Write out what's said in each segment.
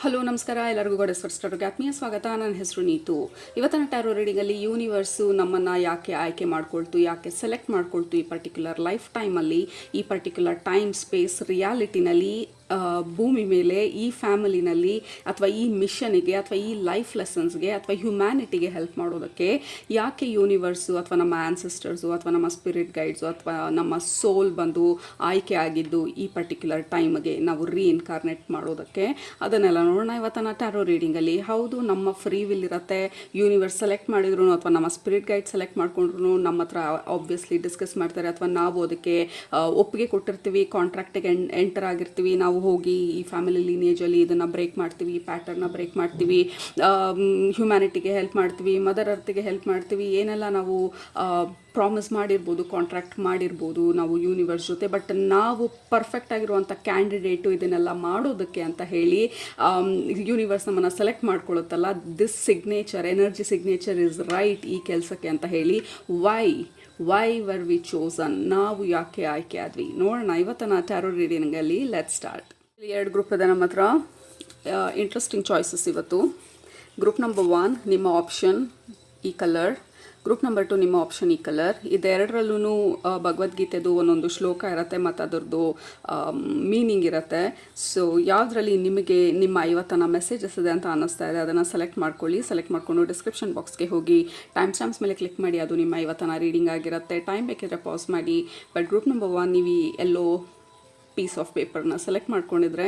Hello ನಮಸ್ಕಾರ ಎಲ್ಲರಿಗೂ goddess first ಸ್ಟಾರ್ಟ್ಗೆ ಆತ್ಮೀಯ ಸ್ವಾಗತ. ನನ್ನ ಹೆಸರು ನೀತು. ಇವತ್ತಿನ ಟ್ಯಾರೋ ರೀಡಿಂಗಲ್ಲಿ ಯೂನಿವರ್ಸು ನಮ್ಮನ್ನು ಯಾಕೆ ಆಯ್ಕೆ ಮಾಡ್ಕೊಳ್ತು, ಯಾಕೆ ಸೆಲೆಕ್ಟ್ ಮಾಡ್ಕೊಳ್ತು ಈ ಪರ್ಟಿಕ್ಯುಲರ್ ಲೈಫ್ ಟೈಮಲ್ಲಿ, ಈ ಪರ್ಟಿಕ್ಯುಲರ್ ಟೈಮ್ ಸ್ಪೇಸ್ ರಿಯಾಲಿಟಿನಲ್ಲಿ, ಭೂಮಿ ಮೇಲೆ, ಈ ಫ್ಯಾಮಿಲಿನಲ್ಲಿ, ಅಥವಾ ಈ ಮಿಷನಿಗೆ, ಅಥವಾ ಈ ಲೈಫ್ ಲೆಸನ್ಸ್ಗೆ, ಅಥವಾ ಹ್ಯುಮ್ಯಾನಿಟಿಗೆ ಹೆಲ್ಪ್ ಮಾಡೋದಕ್ಕೆ ಯಾಕೆ ಯೂನಿವರ್ಸು ಅಥವಾ ನಮ್ಮ ಆ್ಯನ್ಸಿಸ್ಟರ್ಸು ಅಥವಾ ನಮ್ಮ ಸ್ಪಿರಿಟ್ ಗೈಡ್ಸು ಅಥವಾ ನಮ್ಮ ಸೋಲ್ ಬಂದು ಆಯ್ಕೆ ಆಗಿದ್ದು ಈ ಪರ್ಟಿಕ್ಯುಲರ್ ಟೈಮ್ಗೆ ನಾವು ರೀಇನ್ಕಾರ್ನೇಟ್ ಮಾಡೋದಕ್ಕೆ, ಅದನ್ನೆಲ್ಲ ನೋಡೋಣ ಇವತ್ತಿನ ಟ್ಯಾರೋ ರೀಡಿಂಗಲ್ಲಿ. ಹೌದು, ನಮ್ಮ ಫ್ರೀ ವಿಲ್ ಇರುತ್ತೆ. ಯೂನಿವರ್ಸ್ ಸೆಲೆಕ್ಟ್ ಮಾಡಿದ್ರು ಅಥವಾ ನಮ್ಮ ಸ್ಪಿರಿಟ್ ಗೈಡ್ ಸೆಲೆಕ್ಟ್ ಮಾಡ್ಕೊಂಡ್ರು ನಮ್ಮ ಹತ್ರ ಆಬ್ವಿಯಸ್ಲಿ ಡಿಸ್ಕಸ್ ಮಾಡ್ತಾರೆ, ಅಥವಾ ನಾವು ಅದಕ್ಕೆ ಒಪ್ಪಿಗೆ ಕೊಟ್ಟಿರ್ತೀವಿ, ಕಾಂಟ್ರಾಕ್ಟಿಗೆ ಎಂಟರ್ ಆಗಿರ್ತೀವಿ. ನಾವು ಹೋಗಿ ಈ ಫ್ಯಾಮಿಲಿ ಲೀನೇಜಲ್ಲಿ ಇದನ್ನು ಬ್ರೇಕ್ ಮಾಡ್ತೀವಿ, ಈ ಪ್ಯಾಟರ್ನ ಬ್ರೇಕ್ ಮಾಡ್ತೀವಿ, ಹ್ಯುಮ್ಯಾನಿಟಿಗೆ ಹೆಲ್ಪ್ ಮಾಡ್ತೀವಿ, ಮದರ್ ಅರ್ತ್ಗೆ ಹೆಲ್ಪ್ ಮಾಡ್ತೀವಿ, ಏನೆಲ್ಲ ನಾವು ಪ್ರಾಮಿಸ್ ಮಾಡಿರ್ಬೋದು, ಕಾಂಟ್ರಾಕ್ಟ್ ಮಾಡಿರ್ಬೋದು ನಾವು ಯೂನಿವರ್ಸ್ ಜೊತೆ. ಬಟ್ ನಾವು ಪರ್ಫೆಕ್ಟ್ ಆಗಿರುವಂಥ ಕ್ಯಾಂಡಿಡೇಟು ಇದನ್ನೆಲ್ಲ ಮಾಡೋದಕ್ಕೆ ಅಂತ ಹೇಳಿ ಯೂನಿವರ್ಸ್ ನಮ್ಮನ್ನು ಸೆಲೆಕ್ಟ್ ಮಾಡ್ಕೊಳ್ಳುತ್ತಲ್ಲ, this signature, energy signature is right ಈ ಕೆಲಸಕ್ಕೆ ಅಂತ ಹೇಳಿ. ವೈ ವರ್ ವಿ ಚೋಸನ್, ನಾವು ಯಾಕೆ ಆಯ್ಕೆ ಆದ್ವಿ ನೋಡೋಣ ಇವತ್ತಿನ ಟ್ಯಾರೋ ರೀಡಿಂಗಲ್ಲಿ. Let's start. ಎರಡು ಗ್ರೂಪ್ ಇದೆ ನಮ್ಮ ಹತ್ರ, ಇಂಟ್ರೆಸ್ಟಿಂಗ್ ಚಾಯ್ಸಸ್ ಇವತ್ತು. ಗ್ರೂಪ್ ನಂಬರ್ 1 ನಿಮ್ಮ ಆಪ್ಷನ್ ಈ ಕಲರ್, ಗ್ರೂಪ್ ನಂಬರ್ 2 ನಿಮ್ಮ ಆಪ್ಷನ್ ಈ ಕಲರ್. ಇದೆರಡರಲ್ಲೂ ಭಗವದ್ಗೀತೆದು ಒಂದೊಂದು ಶ್ಲೋಕ ಇರುತ್ತೆ ಮತ್ತು ಅದರದ್ದು ಮೀನಿಂಗ್ ಇರುತ್ತೆ. ಸೊ ಯಾವುದರಲ್ಲಿ ನಿಮಗೆ ನಿಮ್ಮ ಇವತ್ತಿನ ಮೆಸೇಜಸ್ ಇದೆ ಅಂತ ಅನ್ನಿಸ್ತಾ ಇದೆ ಅದನ್ನು ಸೆಲೆಕ್ಟ್ ಮಾಡ್ಕೊಳ್ಳಿ. ಸೆಲೆಕ್ಟ್ ಮಾಡಿಕೊಂಡು ಡಿಸ್ಕ್ರಿಪ್ಷನ್ ಬಾಕ್ಸ್ಗೆ ಹೋಗಿ ಟೈಮ್ ಸ್ಟಾಂಪ್ಸ್ ಮೇಲೆ ಕ್ಲಿಕ್ ಮಾಡಿ, ಅದು ನಿಮ್ಮ ಇವತ್ತಿನ ರೀಡಿಂಗ್ ಆಗಿರುತ್ತೆ. ಟೈಮ್ ಬೇಕಿದ್ರೆ ಪಾಸ್ ಮಾಡಿ. ಬಟ್ ಗ್ರೂಪ್ ನಂಬರ್ 1 ನೀವು ಎಲ್ಲೋ ಪೀಸ್ ಆಫ್ ಪೇಪರ್ನ ಸೆಲೆಕ್ಟ್ ಮಾಡ್ಕೊಂಡಿದ್ರೆ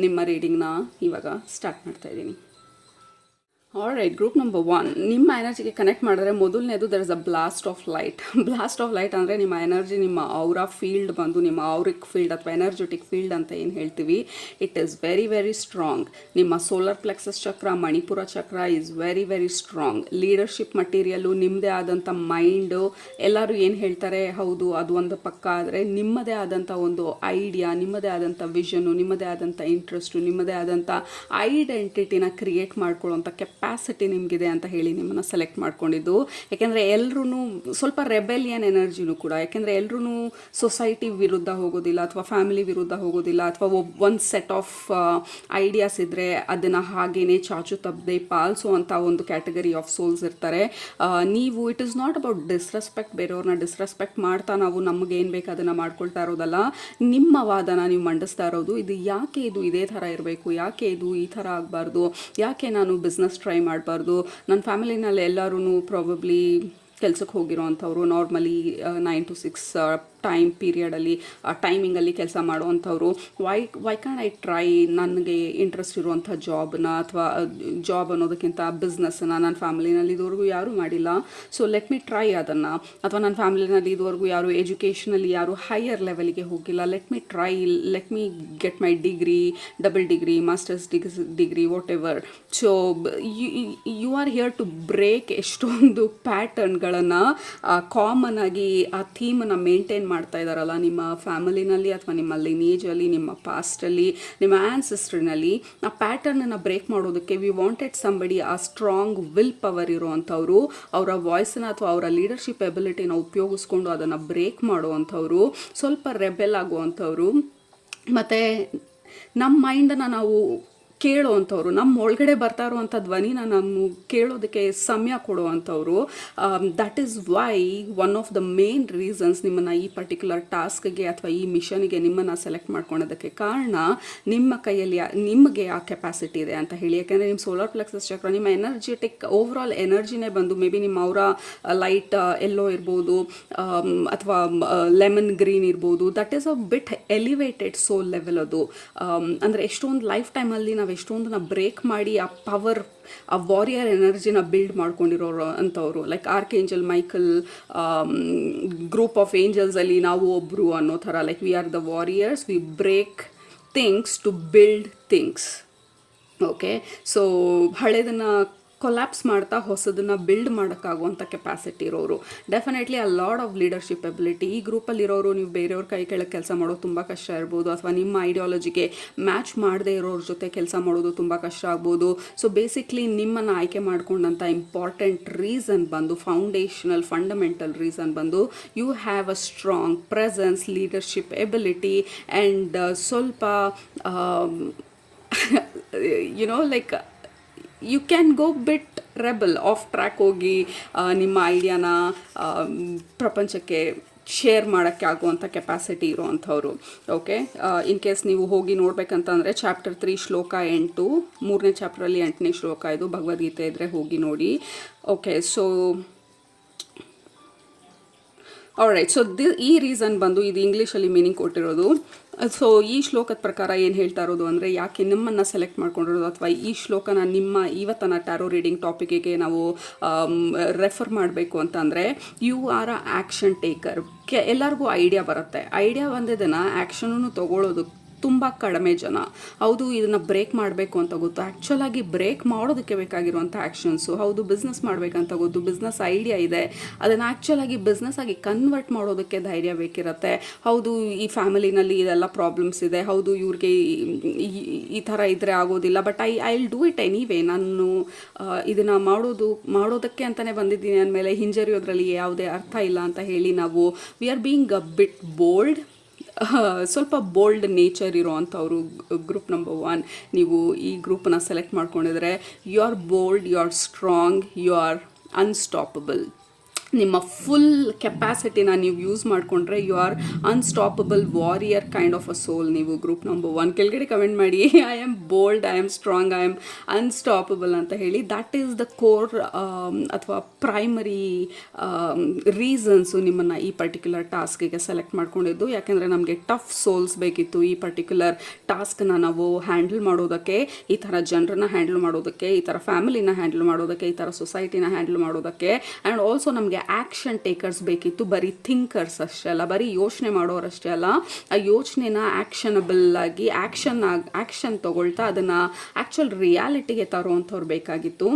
ನಿಮ್ಮ ರೀಡಿಂಗ್ನ ಇವಾಗ ಸ್ಟಾರ್ಟ್ ಮಾಡ್ತಾ ಇದ್ದೀನಿ. ಆಲ್ರೈಟ್, ಗ್ರೂಪ್ ನಂಬರ್ 1 ನಿಮ್ಮ ಎನರ್ಜಿಗೆ ಕನೆಕ್ಟ್ ಮಾಡಿದ್ರೆ ಮೊದಲನೇದು there is a blast of light. Blast of light ಅಂದರೆ ನಿಮ್ಮ ಎನರ್ಜಿ, ನಿಮ್ಮ ಔರಾ ಫೀಲ್ಡ್ ಬಂದು, ನಿಮ್ಮ ಔರಿಕ್ ಫೀಲ್ಡ್ ಅಥವಾ ಎನರ್ಜೆಟಿಕ್ ಫೀಲ್ಡ್ ಅಂತ ಏನು ಹೇಳ್ತೀವಿ, it is very very strong. ನಿಮ್ಮ solar plexus chakra, Manipura chakra is very very strong. Leadership material, ನಿಮ್ಮದೇ ಆದಂಥ ಮೈಂಡು, ಎಲ್ಲರೂ ಏನು ಹೇಳ್ತಾರೆ ಹೌದು ಅದು ಒಂದು ಪಕ್ಕ, ಆದರೆ ನಿಮ್ಮದೇ ಆದಂಥ ಒಂದು ಐಡಿಯಾ, ನಿಮ್ಮದೇ ಆದಂಥ ವಿಷನ್ನು, ನಿಮ್ಮದೇ ಆದಂಥ ಇಂಟ್ರೆಸ್ಟು, ನಿಮ್ಮದೇ ಆದಂಥ ಐಡೆಂಟಿಟಿನ ಕ್ರಿಯೇಟ್ ಮಾಡ್ಕೊಳ್ಳೋಂಥ ಕೆಪಾಸಿಟಿ ನಿಮಗಿದೆ ಅಂತ ಹೇಳಿ ನಿಮ್ಮನ್ನು ಸೆಲೆಕ್ಟ್ ಮಾಡ್ಕೊಂಡಿದ್ದು. ಯಾಕೆಂದರೆ ಎಲ್ಲರೂ ಸ್ವಲ್ಪ ರೆಬೆಲಿಯನ್ ಎನರ್ಜಿನೂ ಕೂಡ, ಯಾಕೆಂದರೆ ಎಲ್ಲರೂ ಸೊಸೈಟಿ ವಿರುದ್ಧ ಹೋಗೋದಿಲ್ಲ ಅಥವಾ ಫ್ಯಾಮಿಲಿ ವಿರುದ್ಧ ಹೋಗೋದಿಲ್ಲ, ಅಥವಾ ಒಂದು ಸೆಟ್ ಆಫ್ ಐಡಿಯಾಸ್ ಇದ್ದರೆ ಅದನ್ನು ಹಾಗೇನೆ ಚಾಚು ತಪ್ಪದೆ ಪಾಲಿಸುವಂಥ ಒಂದು ಕ್ಯಾಟಗರಿ ಆಫ್ ಸೋಲ್ಸ್ ಇರ್ತಾರೆ. ನೀವು it is not about disrespect, ಬೇರೆಯವ್ರನ್ನ ಡಿಸ್ರೆಸ್ಪೆಕ್ಟ್ ಮಾಡ್ತಾ ನಾವು ನಮಗೇನು ಬೇಕು ಅದನ್ನು ಮಾಡ್ಕೊಳ್ತಾ ಇರೋದಲ್ಲ. ನಿಮ್ಮ ವಾದನ ನೀವು ಮಂಡಿಸ್ತಾ ಇರೋದು, ಇದು ಯಾಕೆ ಇದು ಇದೇ ಥರ ಇರಬೇಕು, ಯಾಕೆ ಇದು ಈ ಥರ ಆಗಬಾರ್ದು, ಯಾಕೆ ನಾನು ಬಿಸ್ನೆಸ್ ಟ್ರೈ ಮಾಡಬಾರ್ದು. ನನ್ನ ಫ್ಯಾಮಿಲಿನಲ್ಲಿ ಎಲ್ಲರೂ ಪ್ರಾಬಬ್ಲಿ ಕೆಲಸಕ್ಕೆ ಹೋಗಿರೋ ಅಂಥವ್ರು, ನಾರ್ಮಲಿ 9 to 6 ಟೈಮ್ ಪೀರಿಯಡಲ್ಲಿ ಟೈಮಿಂಗಲ್ಲಿ ಕೆಲಸ ಮಾಡುವಂಥವ್ರು. ವೈ ಕ್ಯಾನ್ ಐ ಟ್ರೈ ನನಗೆ ಇಂಟ್ರೆಸ್ಟ್ ಇರುವಂಥ ಜಾಬ್ನ, ಅಥವಾ ಜಾಬ್ ಅನ್ನೋದಕ್ಕಿಂತ ಬಿಸ್ನೆಸ್ನ ನನ್ನ ಫ್ಯಾಮಿಲಿನಲ್ಲಿ ಇದುವರೆಗೂ ಯಾರೂ ಮಾಡಿಲ್ಲ, ಸೊ ಲೆಟ್ ಮಿ ಟ್ರೈ ಅದನ್ನು. ಅಥವಾ ನನ್ನ ಫ್ಯಾಮಿಲಿನಲ್ಲಿ ಇದುವರೆಗೂ ಯಾರು ಎಜುಕೇಷನಲ್ಲಿ ಯಾರು ಹೈಯರ್ ಲೆವೆಲ್ಗೆ ಹೋಗಿಲ್ಲ, let me try, let me get my degree, double degree, masters degree, whatever. So you are here to break ಎಷ್ಟೊಂದು ಪ್ಯಾಟರ್ನ್ಗಳನ್ನು ಕಾಮನ್ ಆಗಿ ಆ ಥೀಮನ್ನು ಮೇಂಟೈನ್ ಮಾಡ್ತಾ ಇದ್ದಾರಲ್ಲ ನಿಮ್ಮ ಫ್ಯಾಮಿಲಿನಲ್ಲಿ, ಅಥವಾ ನಿಮ್ಮ ಲಿನೇಜಲ್ಲಿ, ನಿಮ್ಮ ಪಾಸ್ಟಲ್ಲಿ, ನಿಮ್ಮ ಆ್ಯನ್ಸಿಸ್ಟ್ರಿನಲ್ಲಿ. ಆ ಪ್ಯಾಟರ್ನನ್ನು ಬ್ರೇಕ್ ಮಾಡೋದಕ್ಕೆ ವಿ ವಾಂಟೆಡ್ ಸಂಬಡಿ, ಆ ಸ್ಟ್ರಾಂಗ್ ವಿಲ್ ಪವರ್ ಇರೋವಂಥವ್ರು, ಅವರ ವಾಯ್ಸನ್ನ ಅಥವಾ ಅವರ ಲೀಡರ್ಶಿಪ್ ಎಬಿಲಿಟಿನ ಉಪಯೋಗಿಸ್ಕೊಂಡು ಅದನ್ನು ಬ್ರೇಕ್ ಮಾಡುವಂಥವ್ರು, ಸ್ವಲ್ಪ ರೆಬೆಲ್ ಆಗುವಂಥವ್ರು, ಮತ್ತು ನಮ್ಮ ಮೈಂಡನ್ನು ನಾವು ಕೇಳೋವಂಥವ್ರು, ನಮ್ಮ ಒಳಗಡೆ ಬರ್ತಾ ಇರುವಂಥ ಧ್ವನಿನ ನಾವು ಕೇಳೋದಕ್ಕೆ ಸಮಯ ಕೊಡುವಂಥವ್ರು. That is why one of the main reasons ನಿಮ್ಮನ್ನು ಈ ಪರ್ಟಿಕ್ಯುಲರ್ ಟಾಸ್ಕ್ಗೆ ಅಥವಾ ಈ ಮಿಷನ್ಗೆ ನಿಮ್ಮನ್ನು ಸೆಲೆಕ್ಟ್ ಮಾಡ್ಕೊಳೋದಕ್ಕೆ ಕಾರಣ, ನಿಮ್ಮ ಕೈಯಲ್ಲಿ ನಿಮಗೆ ಆ ಕೆಪಾಸಿಟಿ ಇದೆ ಅಂತ ಹೇಳಿ. ಯಾಕೆಂದರೆ ನಿಮ್ಮ ಸೋಲಾರ್ ಪ್ಲೆಕ್ಸಸ್ ಚಕ್ರ, ನಿಮ್ಮ ಎನರ್ಜೆಟಿಕ್ ಓವರಾಲ್ ಎನರ್ಜಿನೇ ಬಂದು ಮೇ ಬಿ ನಿಮ್ಮ ಅವರ ಲೈಟ್ ಎಲ್ಲೋ ಇರ್ಬೋದು, ಅಥವಾ ಲೆಮನ್ ಗ್ರೀನ್ ಇರ್ಬೋದು. That is a bit elevated soul level ಅದು. ಅಂದರೆ ಎಷ್ಟೊಂದು ಲೈಫ್ ಟೈಮಲ್ಲಿ ನಾವು ಎಷ್ಟೊಂದನ್ನ ಬ್ರೇಕ್ ಮಾಡಿ ಆ ಪವರ್, ಆ ವಾರಿಯರ್ ಎನರ್ಜಿನ ಬಿಲ್ಡ್ ಮಾಡ್ಕೊಂಡಿರೋರು ಅಂಥವ್ರು. Like archangel Michael group of ಏಂಜಲ್ಸಲ್ಲಿ ನಾವು ಒಬ್ಬರು ಅನ್ನೋ ಥರ, like we are the warriors, we break things to build things. Okay, so ಹಳೇದನ್ನು ಕೊಲ್ಯಾಪ್ಸ್ ಮಾಡ್ತಾ ಹೊಸದನ್ನು ಬಿಲ್ಡ್ ಮಾಡೋಕ್ಕಾಗುವಂಥ ಕೆಪಾಸಿಟಿ ಇರೋರು. Definitely a lot of leadership ability. ಈ ಗ್ರೂಪಲ್ಲಿರೋರು ನೀವು ಬೇರೆಯವ್ರ ಕೈ ಕೆಳಗೆ ಕೆಲಸ ಮಾಡೋದು ತುಂಬ ಕಷ್ಟ ಇರ್ಬೋದು, ಅಥವಾ ನಿಮ್ಮ ಐಡಿಯಾಲಜಿಗೆ ಮ್ಯಾಚ್ ಮಾಡದೇ ಇರೋರ ಜೊತೆ ಕೆಲಸ ಮಾಡೋದು ತುಂಬ ಕಷ್ಟ ಆಗ್ಬೋದು. ಸೊ ಬೇಸಿಕ್ಲಿ ನಿಮ್ಮನ್ನು ಆಯ್ಕೆ ಮಾಡ್ಕೊಂಡಂಥ ಇಂಪಾರ್ಟೆಂಟ್ ರೀಸನ್ ಬಂದು, ಫಂಡಮೆಂಟಲ್ ರೀಸನ್ ಬಂದು, you have a strong presence, leadership ability, and ಸ್ವಲ್ಪ you know like you can go bit rebel off track ಹೋಗಿ ನಿಮ್ಮ ಐಡಿಯಾನ ಪ್ರಪಂಚಕ್ಕೆ ಶೇರ್ ಮಾಡೋಕ್ಕೆ ಆಗುವಂಥ ಕೆಪಾಸಿಟಿ ಇರೋವಂಥವ್ರು. ಓಕೆ, ಇನ್ ಕೇಸ್ ನೀವು ಹೋಗಿ ನೋಡ್ಬೇಕಂತಂದರೆ ಚಾಪ್ಟರ್ 3 ಶ್ಲೋಕ 8, 3ನೇ ಚಾಪ್ಟ್ರಲ್ಲಿ 8ನೇ ಶ್ಲೋಕ ಇದು ಭಗವದ್ಗೀತೆ ಇದ್ದರೆ ಹೋಗಿ ನೋಡಿ. ಓಕೆ, ಸೊ ಆಲ್ರೈಟ್, ಸೊ ಈ ರೀಸನ್ ಬಂದು ಇದು ಇಂಗ್ಲೀಷಲ್ಲಿ ಮೀನಿಂಗ್ ಕೊಟ್ಟಿರೋದು. ಸೊ ಈ ಶ್ಲೋಕದ ಪ್ರಕಾರ ಏನು ಹೇಳ್ತಾ ಇರೋದು ಅಂದರೆ, ಯಾಕೆ ನಿಮ್ಮನ್ನು ಸೆಲೆಕ್ಟ್ ಮಾಡ್ಕೊಂಡಿರೋದು ಅಥವಾ ಈ ಶ್ಲೋಕನ ನಿಮ್ಮ ಇವತ್ತನ ಟ್ಯಾರೋ ರೀಡಿಂಗ್ ಟಾಪಿಕ್ಗೆ ನಾವು ರೆಫರ್ ಮಾಡಬೇಕು ಅಂತಂದರೆ, you are a action taker. ಎಲ್ಲರಿಗೂ ಐಡಿಯಾ ಬರುತ್ತೆ, ಐಡಿಯಾ ಬಂದಿದ್ದನ್ನು ಆ್ಯಕ್ಷನೂ ತೊಗೊಳ್ಳೋದು ತುಂಬ ಕಡಿಮೆ ಜನ. ಹೌದು, ಇದನ್ನು ಬ್ರೇಕ್ ಮಾಡಬೇಕು ಅಂತ ಗೊತ್ತು, ಆ್ಯಕ್ಚುಲಾಗಿ ಬ್ರೇಕ್ ಮಾಡೋದಕ್ಕೆ ಬೇಕಾಗಿರುವಂಥ ಆ್ಯಕ್ಷನ್ಸು. ಹೌದು, ಬಿಸ್ನೆಸ್ ಮಾಡಬೇಕಂತ ಗೊತ್ತು, ಬಿಸ್ನೆಸ್ ಐಡಿಯಾ ಇದೆ, ಅದನ್ನು ಆ್ಯಕ್ಚುಲಾಗಿ ಬಿಸ್ನೆಸ್ ಆಗಿ ಕನ್ವರ್ಟ್ ಮಾಡೋದಕ್ಕೆ ಧೈರ್ಯ ಬೇಕಿರುತ್ತೆ. ಹೌದು, ಈ ಫ್ಯಾಮಿಲಿನಲ್ಲಿ ಇದೆಲ್ಲ ಪ್ರಾಬ್ಲಮ್ಸ್ ಇದೆ, ಹೌದು ಇವ್ರಿಗೆ ಈ ಥರ ಇದ್ದರೆ ಆಗೋದಿಲ್ಲ, but I will do it anyway. ನಾನು ಇದನ್ನು ಮಾಡೋದಕ್ಕೆ ಅಂತಲೇ ಬಂದಿದ್ದೀನಿ ಅಂದಮೇಲೆ ಹಿಂಜರಿಯೋದ್ರಲ್ಲಿ ಯಾವುದೇ ಅರ್ಥ ಇಲ್ಲ ಅಂತ ಹೇಳಿ ನಾವು we are being a bit bold. ಸ್ವಲ್ಪ ಬೋಲ್ಡ್ ನೇಚರ್ ಇರೋವಂಥವ್ರು ಗ್ರೂಪ್ ನಂಬರ್ 1. ನೀವು ಈ ಗ್ರೂಪನ್ನ ಸೆಲೆಕ್ಟ್ ಮಾಡ್ಕೊಂಡಿದ್ರೆ you are bold, you are strong, you are unstoppable. ನಿಮ್ಮ ಫುಲ್ ಕೆಪಾಸಿಟಿನ ನೀವು ಯೂಸ್ ಮಾಡಿಕೊಂಡ್ರೆ you are unstoppable warrior kind of a soul. ನೀವು ಗ್ರೂಪ್ ನಂಬರ್ 1 ಕೆಳಗಡೆ ಕಮೆಂಟ್ ಮಾಡಿ, I am bold, I am strong, I am unstoppable ಅಂತ ಹೇಳಿ. That is the core ಅಥವಾ ಪ್ರೈಮರಿ ರೀಸನ್ಸು ನಿಮ್ಮನ್ನು ಈ ಪರ್ಟಿಕ್ಯುಲರ್ ಟಾಸ್ಕಿಗೆ ಸೆಲೆಕ್ಟ್ ಮಾಡ್ಕೊಂಡಿದ್ದು. ಯಾಕೆಂದರೆ ನಮಗೆ ಟಫ್ ಸೋಲ್ಸ್ ಬೇಕಿತ್ತು ಈ ಪರ್ಟಿಕ್ಯುಲರ್ ಟಾಸ್ಕನ್ನ ನಾವು ಹ್ಯಾಂಡಲ್ ಮಾಡೋದಕ್ಕೆ, ಈ ಥರ ಜನರನ್ನ ಹ್ಯಾಂಡಲ್ ಮಾಡೋದಕ್ಕೆ, ಈ ಥರ ಫ್ಯಾಮಿಲಿನ ಹ್ಯಾಂಡಲ್ ಮಾಡೋದಕ್ಕೆ, ಈ ಥರ ಸೊಸೈಟಿನ ಹ್ಯಾಂಡಲ್ ಮಾಡೋದಕ್ಕೆ. ಆ್ಯಂಡ್ ಆಲ್ಸೋ ನಮಗೆ ಆ್ಯಕ್ಷನ್ ಟೇಕರ್ಸ್ ಬೇಕಿತ್ತು, ಬರೀ ಥಿಂಕರ್ಸ್ ಅಷ್ಟೇ ಅಲ್ಲ, ಬರೀ ಯೋಚನೆ ಮಾಡೋರಷ್ಟೇ ಅಲ್ಲ, ಆ ಯೋಚನೆನ ಆ್ಯಕ್ಷನಬಲ್ ಆಗಿ ಆ್ಯಕ್ಷನ್ ತೊಗೊಳ್ತಾ ಅದನ್ನು ಆ್ಯಕ್ಚುಲ್ ರಿಯಾಲಿಟಿಗೆ ತರುವಂಥವ್ರು ಬೇಕಾಗಿತ್ತು.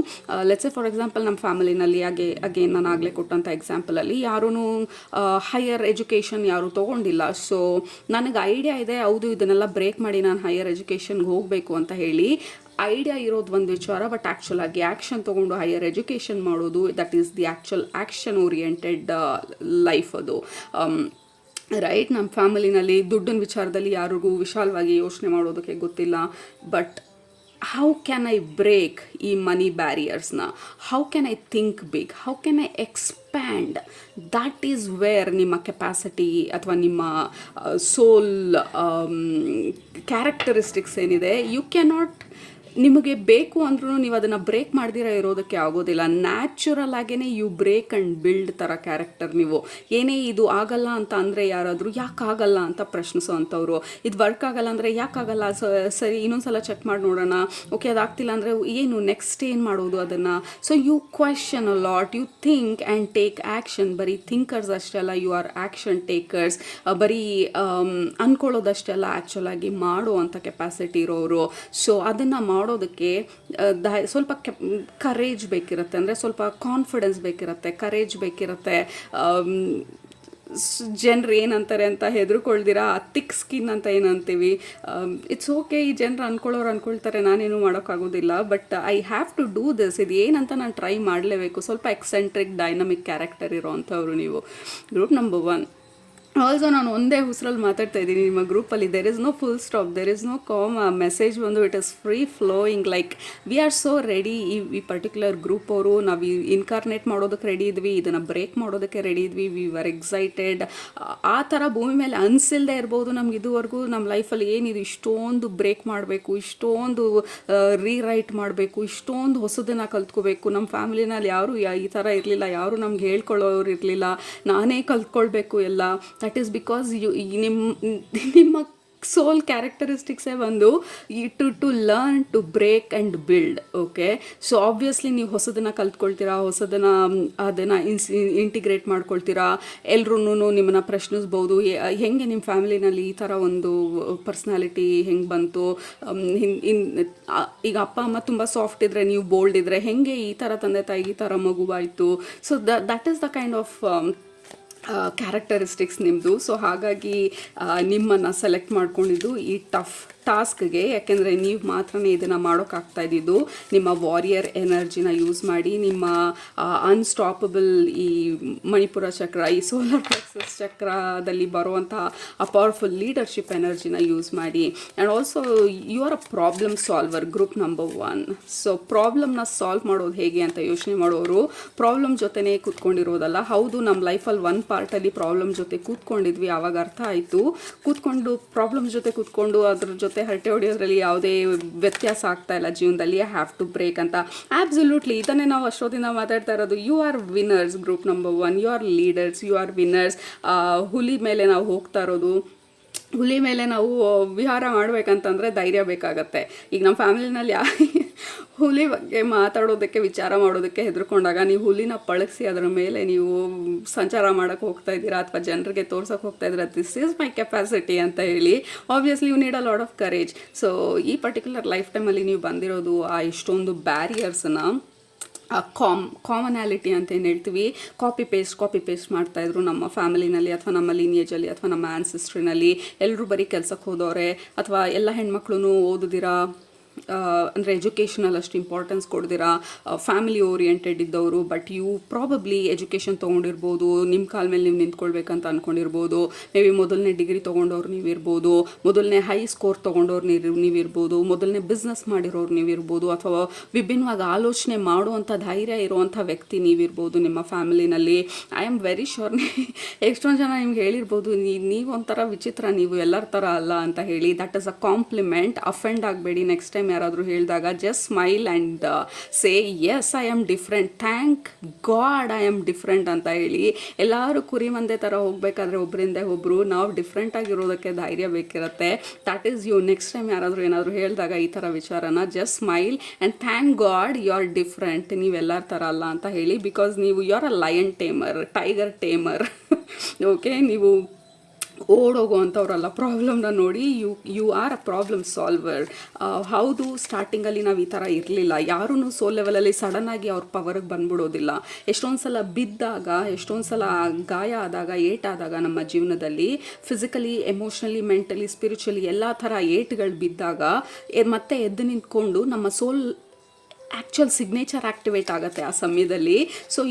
ಲೆಟ್ಸ್ ಸೇ ಫಾರ್ ಎಕ್ಸಾಂಪಲ್ ನಮ್ಮ ಫ್ಯಾಮಿಲಿನಲ್ಲಿ ಅಗೇನ್ ನಾನು ಆಗಲೇ ಕೊಟ್ಟಂಥ ಎಕ್ಸಾಂಪಲಲ್ಲಿ ಯಾರೂ ಹೈಯರ್ ಎಜುಕೇಷನ್ ಯಾರೂ ತೊಗೊಂಡಿಲ್ಲ. ಸೊ ನನಗೆ ಐಡಿಯಾ ಇದೆ, ಹೌದು ಇದನ್ನೆಲ್ಲ ಬ್ರೇಕ್ ಮಾಡಿ ನಾನು ಹೈಯರ್ ಎಜುಕೇಷನ್ಗೆ ಹೋಗಬೇಕು ಅಂತ ಹೇಳಿ ಐಡಿಯಾ ಇರೋದು ಒಂದು ವಿಚಾರ, ಬಟ್ ಆ್ಯಕ್ಚುಲ್ ಆಗಿ ಆ್ಯಕ್ಷನ್ ತೊಗೊಂಡು ಹೈಯರ್ ಎಜುಕೇಷನ್ ಮಾಡೋದು, that is the actual action oriented life ಅದು. ರೈಟ್, ನಮ್ಮ ಫ್ಯಾಮಿಲಿನಲ್ಲಿ ದುಡ್ಡಿನ ವಿಚಾರದಲ್ಲಿ ಯಾರಿಗೂ ವಿಶಾಲವಾಗಿ ಯೋಚನೆ ಮಾಡೋದಕ್ಕೆ ಗೊತ್ತಿಲ್ಲ. But how can I break ಈ ಮನಿ ಬ್ಯಾರಿಯರ್ಸ್ನ? How can I think big? How can I expand? That is where ನಿಮ್ಮ ಕೆಪಾಸಿಟಿ ಅಥವಾ ನಿಮ್ಮ ಸೋಲ್ ಕ್ಯಾರೆಕ್ಟರಿಸ್ಟಿಕ್ಸ್ ಏನಿದೆ, ಯು ಕ್ಯಾನಾಟ್, ನಿಮಗೆ ಬೇಕು ಅಂದ್ರೂ ನೀವು ಅದನ್ನು ಬ್ರೇಕ್ ಮಾಡ್ದಿರ ಇರೋದಕ್ಕೆ ಆಗೋದಿಲ್ಲ. ನ್ಯಾಚುರಲ್ ಆಗೇ ಯು ಬ್ರೇಕ್ ಆ್ಯಂಡ್ ಬಿಲ್ಡ್ ಥರ ಕ್ಯಾರೆಕ್ಟರ್ ನೀವು. ಏನೇ ಇದು ಆಗಲ್ಲ ಅಂತ ಅಂದರೆ ಯಾರಾದರೂ ಯಾಕಾಗಲ್ಲ ಅಂತ ಪ್ರಶ್ನಿಸೋ ಅಂಥವ್ರು, ಇದು ವರ್ಕ್ ಆಗಲ್ಲ ಅಂದರೆ ಯಾಕಾಗಲ್ಲ, ಸರಿ ಇನ್ನೊಂದ್ಸಲ ಚೆಕ್ ಮಾಡಿ ನೋಡೋಣ, ಓಕೆ ಅದಾಗ್ತಿಲ್ಲ ಅಂದರೆ ಏನು ನೆಕ್ಸ್ಟ್ ಏನು ಮಾಡೋದು ಅದನ್ನು. So you question a lot, you think and take action. ಬರೀ ಥಿಂಕರ್ಸ್ ಅಷ್ಟೇ ಅಲ್ಲ, ಯು ಆರ್ ಆ್ಯಕ್ಷನ್ ಟೇಕರ್ಸ್. ಬರೀ ಅಂದ್ಕೊಳ್ಳೋದಷ್ಟೇ ಅಲ್ಲ, ಆ್ಯಕ್ಚುಲಾಗಿ ಮಾಡೋ ಅಂಥ ಕೆಪಾಸಿಟಿ ಇರೋರು. ಸೊ ಅದನ್ನು ಮಾಡೋದಕ್ಕೆ ಸ್ವಲ್ಪ ಕರೇಜ್ ಬೇಕಿರುತ್ತೆ, ಅಂದರೆ ಸ್ವಲ್ಪ ಕಾನ್ಫಿಡೆನ್ಸ್ ಬೇಕಿರುತ್ತೆ, ಕರೇಜ್ ಬೇಕಿರುತ್ತೆ. ಜನರು ಏನಂತಾರೆ ಅಂತ ಹೆದರ್ಕೊಳ್ದಿರಾ ಥಿಕ್ ಸ್ಕಿನ್ ಅಂತ ಏನಂತೀವಿ, ಇಟ್ಸ್ ಓಕೆ. ಈ ಜನರು ಅನ್ಕೊಳ್ತಾರೆ, ನಾನೇನು ಮಾಡೋಕ್ಕಾಗೋದಿಲ್ಲ, but I have to do this. ಇದು ಏನಂತ ನಾನು ಟ್ರೈ ಮಾಡಲೇಬೇಕು. ಸ್ವಲ್ಪ ಎಕ್ಸೆಂಟ್ರಿಕ್ ಡೈನಮಿಕ್ ಕ್ಯಾರೆಕ್ಟರ್ ಇರೋ ಅಂಥವ್ರು ನೀವು ಗ್ರೂಪ್ ನಂಬರ್ 1. ಆಲ್ಸೋ ನಾನು ಒಂದೇ ಹುಸ್ರಲ್ಲಿ ಮಾತಾಡ್ತಾ ಇದ್ದೀನಿ ನಿಮ್ಮ ಗ್ರೂಪಲ್ಲಿ. There is no full stop, there is no comma. Message ಬಂದು it is free flowing. Like we are so ready. ಈ ಪರ್ಟಿಕ್ಯುಲರ್ ಗ್ರೂಪ್ ಅವರು ನಾವು ಇನ್ಕಾರ್ನೇಟ್ ಮಾಡೋದಕ್ಕೆ ರೆಡಿ ಇದ್ವಿ, ಇದನ್ನು ಬ್ರೇಕ್ ಮಾಡೋದಕ್ಕೆ ರೆಡಿ ಇದ್ವಿ, ವಿ ಆರ್ ಎಕ್ಸೈಟೆಡ್. ಆ ಥರ ಭೂಮಿ ಮೇಲೆ ಅನಿಸಿಲ್ಲದೆ ಇರ್ಬೋದು ನಮ್ಗೆ ಇದುವರೆಗೂ ನಮ್ಮ ಲೈಫಲ್ಲಿ ಏನಿದು, ಇಷ್ಟೊಂದು ಬ್ರೇಕ್ ಮಾಡಬೇಕು, ಇಷ್ಟೊಂದು ರೀರೈಟ್ ಮಾಡಬೇಕು, ಇಷ್ಟೊಂದು ಹೊಸದನ್ನು ಕಲ್ತ್ಕೋಬೇಕು. ನಮ್ಮ ಫ್ಯಾಮಿಲಿನಲ್ಲಿ ಯಾರೂ ಈ ಥರ ಇರಲಿಲ್ಲ, ಯಾರೂ ನಮ್ಗೆ ಹೇಳ್ಕೊಳ್ಳೋರು ಇರಲಿಲ್ಲ, ನಾನೇ ಕಲ್ತ್ಕೊಳ್ಬೇಕು ಎಲ್ಲ. ದಟ್ ಈಸ್ ಬಿಕಾಸ್ ನಿಮ್ಮ ಸೋಲ್ ಕ್ಯಾರೆಕ್ಟರಿಸ್ಟಿಕ್ಸೇ ಬಂದು to learn to break and build. Okay, so obviously ನೀವು ಹೊಸದನ್ನು ಕಲ್ತ್ಕೊಳ್ತೀರಾ, ಅದನ್ನು ಇಂಟಿಗ್ರೇಟ್ ಮಾಡ್ಕೊಳ್ತೀರಾ. ಎಲ್ರೂ ನಿಮ್ಮನ್ನು ಪ್ರಶ್ನಿಸ್ಬೋದು, ಹೆಂಗೆ ನಿಮ್ಮ ಫ್ಯಾಮಿಲಿನಲ್ಲಿ ಈ ಥರ ಒಂದು ಪರ್ಸ್ನಾಲಿಟಿ ಹೆಂಗೆ ಬಂತು, ಈಗ ಅಪ್ಪ ಅಮ್ಮ ತುಂಬ ಸಾಫ್ಟ್ ಇದ್ದರೆ ನೀವು ಬೋಲ್ಡ್ ಇದ್ದರೆ ಹೆಂಗೆ ಈ ಥರ ತಂದೆ ತಾಯಿಗೆ ಈ ಥರ ಮಗುವಾಯಿತು. So that is the kind of characteristics ನಿಮ್ಮದು. ಸೊ ಹಾಗಾಗಿ ನಿಮ್ಮನ್ನು ಸೆಲೆಕ್ಟ್ ಮಾಡ್ಕೊಂಡಿದ್ದು ಈ ಟಫ್ ಟಾಸ್ಕ್ಗೆ, ಯಾಕೆಂದರೆ ನೀವು ಮಾತ್ರನೇ ಇದನ್ನು ಮಾಡೋಕ್ಕಾಗ್ತಾ ಇದ್ದಿದ್ದು. ನಿಮ್ಮ ವಾರಿಯರ್ ಎನರ್ಜಿನ ಯೂಸ್ ಮಾಡಿ, ನಿಮ್ಮ ಅನ್ಸ್ಟಾಪಬಲ್ ಈ ಮಣಿಪುರ ಚಕ್ರ, ಈ ಸೋಲಾರ್ ಪ್ಲೆಕ್ಸಸ್ ಚಕ್ರದಲ್ಲಿ ಬರುವಂತಹ ಆ ಪವರ್ಫುಲ್ ಲೀಡರ್ಶಿಪ್ ಎನರ್ಜಿನ ಯೂಸ್ ಮಾಡಿ. And also you are a problem solver, group number 1. So ಪ್ರಾಬ್ಲಮ್ನ ಸಾಲ್ವ್ ಮಾಡೋದು ಹೇಗೆ ಅಂತ ಯೋಚನೆ ಮಾಡೋರು ಪ್ರಾಬ್ಲಮ್ ಜೊತೆನೇ ಕೂತ್ಕೊಂಡಿರೋದಲ್ಲ. ಹೌದು, ನಮ್ಮ ಲೈಫಲ್ಲಿ ಒಂದು ಪಾರ್ಟಲ್ಲಿ ಪ್ರಾಬ್ಲಮ್ ಜೊತೆ ಕೂತ್ಕೊಂಡಿದ್ವಿ, ಆವಾಗ ಅರ್ಥ ಆಯಿತು. ಕೂತ್ಕೊಂಡು ಪ್ರಾಬ್ಲಮ್ ಜೊತೆ ಕೂತ್ಕೊಂಡು ಅದ್ರ ಜೊತೆ ಹರಟೆ ಹೊಡೆಯೋದ್ರಲ್ಲಿ ಯಾವುದೇ ವ್ಯತ್ಯಾಸ ಆಗ್ತಾ ಇಲ್ಲ ಜೀವನದಲ್ಲಿ. ಹ್ಯಾವ್ ಟು ಬ್ರೇಕ್ ಅಂತ. ಆಬ್ಸಲ್ಯೂಟ್ಲಿ ಇದನ್ನೇ ನಾವು ಅಷ್ಟೊತ್ತಿಂದ ಮಾತಾಡ್ತಾ ಇರೋದು. You are winners, group number 1. You are leaders, you are winners. ಹುಲಿ ಮೇಲೆ ನಾವು ಹೋಗ್ತಾ ಇರೋದು. ಹುಲಿ ಮೇಲೆ ನಾವು ವಿಹಾರ ಮಾಡಬೇಕಂತಂದರೆ ಧೈರ್ಯ ಬೇಕಾಗತ್ತೆ. ಈಗ ನಮ್ಮ ಫ್ಯಾಮಿಲಿನಲ್ಲಿ ಹುಲಿ ಬಗ್ಗೆ ಮಾತಾಡೋದಕ್ಕೆ, ವಿಚಾರ ಮಾಡೋದಕ್ಕೆ ಹೆದರ್ಕೊಂಡಾಗ ನೀವು ಹುಲಿನ ಪಳಗಿಸಿ ಅದರ ಮೇಲೆ ನೀವು ಸಂಚಾರ ಮಾಡೋಕ್ಕೆ ಹೋಗ್ತಾ ಇದ್ದೀರಾ ಅಥವಾ ಜನರಿಗೆ ತೋರ್ಸೋಕೆ ಹೋಗ್ತಾ ಇದ್ದೀರಾ, ದಿಸ್ ಈಸ್ ಮೈ ಕೆಪಾಸಿಟಿ ಅಂತ ಹೇಳಿ, obviously you need a lot of courage. So ಈ ಪರ್ಟಿಕ್ಯುಲರ್ ಲೈಫ್ ಟೈಮಲ್ಲಿ ನೀವು ಬಂದಿರೋದು ಆ ಇಷ್ಟೊಂದು ಬ್ಯಾರಿಯರ್ಸನ್ನು, ಕಾಮನಾಲಿಟಿ ಅಂತ ಏನು ಹೇಳ್ತೀವಿ, ಕಾಪಿ ಪೇಸ್ಟ್ ಮಾಡ್ತಾಯಿದ್ರು ನಮ್ಮ ಫ್ಯಾಮಿಲಿನಲ್ಲಿ ಅಥವಾ ನಮ್ಮ ಲೀನಿಯೇಜಲ್ಲಿ ಅಥವಾ ನಮ್ಮ ಆ್ಯನ್ಸಿಸ್ಟ್ರಿನಲ್ಲಿ. ಎಲ್ಲರೂ ಬರೀ ಕೆಲಸಕ್ಕೆ ಹೋದವ್ರೆ ಅಥವಾ ಎಲ್ಲ ಹೆಣ್ಮಕ್ಳು ಓದಿದಿರಾ, ಅಂದರೆ ಎಜುಕೇಷನಲ್ಲಿ ಅಷ್ಟು ಇಂಪಾರ್ಟೆನ್ಸ್ ಕೊಡ್ದಿರಾ, ಫ್ಯಾಮಿಲಿ ಓರಿಯೆಂಟೆಡ್ ಇದ್ದವರು. ಬಟ್ ಯು ಪ್ರಾಬಬ್ಲಿ ಎಜುಕೇಷನ್ ತೊಗೊಂಡಿರ್ಬೋದು, ನಿಮ್ಮ ಕಾಲ ಮೇಲೆ ನೀವು ನಿಂತ್ಕೊಳ್ಬೇಕಂತ ಅಂದ್ಕೊಂಡಿರ್ಬೋದು. ಮೇ ಬಿ ಮೊದಲನೇ ಡಿಗ್ರಿ ತೊಗೊಂಡವ್ರು ನೀವಿರ್ಬೋದು, ಮೊದಲನೇ ಹೈ ಸ್ಕೋರ್ ತೊಗೊಂಡವ್ರು ನೀವಿರ್ಬೋದು, ಮೊದಲನೇ ಬಿಸ್ನೆಸ್ ಮಾಡಿರೋರು ನೀವಿರ್ಬೋದು, ಅಥವಾ ವಿಭಿನ್ನವಾಗಿ ಆಲೋಚನೆ ಮಾಡುವಂಥ ಧೈರ್ಯ ಇರುವಂಥ ವ್ಯಕ್ತಿ ನೀವಿರ್ಬೋದು ನಿಮ್ಮ ಫ್ಯಾಮಿಲಿನಲ್ಲಿ. ಐ ಆಮ್ ವೆರಿ ಶ್ಯೂರ್ ಎಷ್ಟೊಂದು ಜನ ನಿಮ್ಗೆ ಹೇಳಿರ್ಬೋದು, ನೀವು ಒಂಥರ ವಿಚಿತ್ರ, ನೀವು ಎಲ್ಲರ ಥರ ಅಲ್ಲ ಅಂತ ಹೇಳಿ. That is a compliment. Offend ಆಗಬೇಡಿ. ನೆಕ್ಸ್ಟ್ ಟೈಮ್ ಯಾರಾದರೂ ಹೇಳಿದಾಗ just smile and say yes, I am different, thank God I am different ಅಂತ ಹೇಳಿ. ಎಲ್ಲರೂ ಕುರಿ ಮಂದೆ ಥರ ಹೋಗಬೇಕಾದ್ರೆ ಒಬ್ಬರಿಂದ ಒಬ್ಬರು ನಾವು ಡಿಫ್ರೆಂಟ್ ಆಗಿರೋದಕ್ಕೆ ಧೈರ್ಯ ಬೇಕಿರುತ್ತೆ. That is you. Next time ಯಾರಾದರೂ ಏನಾದರೂ ಹೇಳಿದಾಗ ಈ ಥರ ವಿಚಾರನ just smile and thank God you are different, ನೀವೆಲ್ಲರ ಥರ ಅಲ್ಲ ಅಂತ ಹೇಳಿ. ಬಿಕಾಸ್ ನೀವು you are a lion tamer, tiger tamer. Okay, ನೀವು ಓಡೋಗುವಂಥವ್ರಲ್ಲ. ಪ್ರಾಬ್ಲಮ್ನ ನೋಡಿ you are a problem solver. ಹೌದು, ಸ್ಟಾರ್ಟಿಂಗಲ್ಲಿ ನಾವು ಈ ಥರ ಇರಲಿಲ್ಲ. ಯಾರೂ ಸೋಲ್ ಲೆವೆಲಲ್ಲಿ ಸಡನ್ನಾಗಿ ಅವ್ರ ಪವರ್ಗೆ ಬಂದ್ಬಿಡೋದಿಲ್ಲ. ಎಷ್ಟೊಂದು ಸಲ ಬಿದ್ದಾಗ, ಎಷ್ಟೊಂದು ಸಲ ಗಾಯ ಆದಾಗ, ಏಟಾದಾಗ ನಮ್ಮ ಜೀವನದಲ್ಲಿ ಫಿಸಿಕಲಿ, ಎಮೋಷ್ನಲಿ, ಮೆಂಟಲಿ, ಸ್ಪಿರಿಚುವಲಿ ಎಲ್ಲ ಥರ ಏಟ್ಗಳು ಬಿದ್ದಾಗ ಮತ್ತೆ ಎದ್ದು ನಿಂತ್ಕೊಂಡು ನಮ್ಮ ಸೋಲ್ ಆ್ಯಕ್ಚುಯಲ್ ಸಿಗ್ನೇಚರ್ ಆ್ಯಕ್ಟಿವೇಟ್ ಆಗುತ್ತೆ ಆ ಸಮಯದಲ್ಲಿ. ಸೊ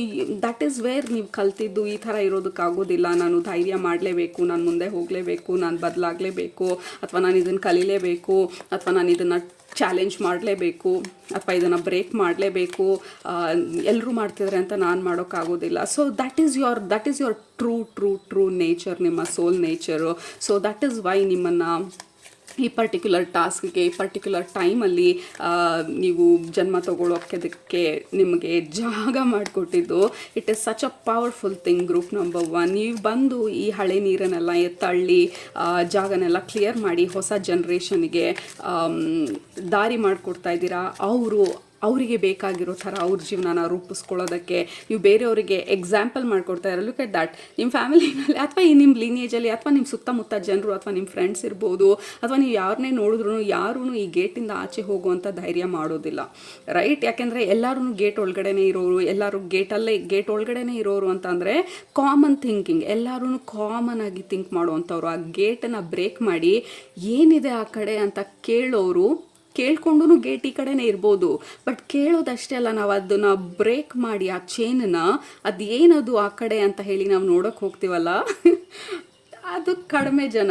ದಟ್ ಈಸ್ ವೇರ್ ನೀವು ಕಲ್ತಿದ್ದು ಈ ಥರ ಇರೋದಕ್ಕಾಗೋದಿಲ್ಲ, ನಾನು ಧೈರ್ಯ ಮಾಡಲೇಬೇಕು, ನಾನು ಮುಂದೆ ಹೋಗಲೇಬೇಕು, ನಾನು ಬದಲಾಗಲೇಬೇಕು, ಅಥವಾ ನಾನು ಇದನ್ನು ಕಲೀಲೇಬೇಕು, ಅಥವಾ ನಾನು ಇದನ್ನು ಚಾಲೆಂಜ್ ಮಾಡಲೇಬೇಕು, ಅಥವಾ ಇದನ್ನು ಬ್ರೇಕ್ ಮಾಡಲೇಬೇಕು, ಎಲ್ಲರೂ ಮಾಡ್ತಿದ್ದಾರೆ ಅಂತ ನಾನು ಮಾಡೋಕ್ಕಾಗೋದಿಲ್ಲ. So that is your true nature, ನಿಮ್ಮ soul nature. So that is why ನಿಮ್ಮನ್ನು ಈ ಪರ್ಟಿಕ್ಯುಲರ್ ಟಾಸ್ಕ್ಗೆ, ಈ ಪರ್ಟಿಕ್ಯುಲರ್ ಟೈಮಲ್ಲಿ ನೀವು ಜನ್ಮ ತಗೊಳ್ಳೋಕ್ಕೆ ನಿಮಗೆ ಜಾಗ ಮಾಡಿಕೊಟ್ಟಿದ್ದು. It is such a powerful thing, group number 1. ನೀವು ಬಂದು ಈ ಹಳೆ ನೀರನ್ನೆಲ್ಲ ತಳ್ಳಿ ಜಾಗನೆಲ್ಲ ಕ್ಲಿಯರ್ ಮಾಡಿ ಹೊಸ ಜನ್ರೇಷನ್ಗೆ ದಾರಿ ಮಾಡಿಕೊಡ್ತಾ ಇದ್ದೀರಾ. ಅವರಿಗೆ ಬೇಕಾಗಿರೋ ಥರ ಅವ್ರ ಜೀವನನ ರೂಪಿಸ್ಕೊಳ್ಳೋದಕ್ಕೆ ನೀವು ಬೇರೆಯವರಿಗೆ ಎಕ್ಸಾಂಪಲ್ ಮಾಡಿಕೊಡ್ತಾ ಇರೋ. Look at that. ನಿಮ್ಮ ಫ್ಯಾಮಿಲಿನಲ್ಲಿ ಅಥವಾ ನಿಮ್ಮ ಲೀನಿಯೇಜಲ್ಲಿ ಅಥವಾ ನಿಮ್ಮ ಸುತ್ತಮುತ್ತ ಜನರು ಅಥವಾ ನಿಮ್ಮ ಫ್ರೆಂಡ್ಸ್ ಇರ್ಬೋದು, ಅಥವಾ ನೀವು ಯಾರನ್ನೇ ನೋಡಿದ್ರು ಯಾರೂ ಈ ಗೇಟಿಂದ ಆಚೆ ಹೋಗುವಂಥ ಧೈರ್ಯ ಮಾಡೋದಿಲ್ಲ, ರೈಟ್? ಯಾಕೆಂದರೆ ಎಲ್ಲರೂ ಗೇಟ್ ಒಳಗಡೆನೇ ಇರೋರು, ಎಲ್ಲರೂ ಗೇಟ್ ಒಳಗಡೆನೇ ಇರೋರು ಅಂತಂದರೆ ಕಾಮನ್ ಥಿಂಕಿಂಗ್, ಎಲ್ಲರೂ ಕಾಮನ್ ಆಗಿ ಥಿಂಕ್ ಮಾಡುವಂಥವ್ರು. ಆ ಗೇಟನ್ನು ಬ್ರೇಕ್ ಮಾಡಿ ಏನಿದೆ ಆ ಕಡೆ ಅಂತ ಕೇಳೋರು. ಕೇಳ್ಕೊಂಡು ಗೇಟ್ ಈ ಕಡೆನೇ ಇರ್ಬೋದು, ಬಟ್ ಕೇಳೋದಷ್ಟೇ ಅಲ್ಲ, ನಾವು ಅದನ್ನು ಬ್ರೇಕ್ ಮಾಡಿ ಆ ಚೈನನ್ನ ಅದೇನದು ಆ ಕಡೆ ಅಂತ ಹೇಳಿ ನಾವು ನೋಡೋಕೆ ಹೋಗ್ತೀವಲ್ಲ, ಅದು ಕಡಿಮೆ ಜನ.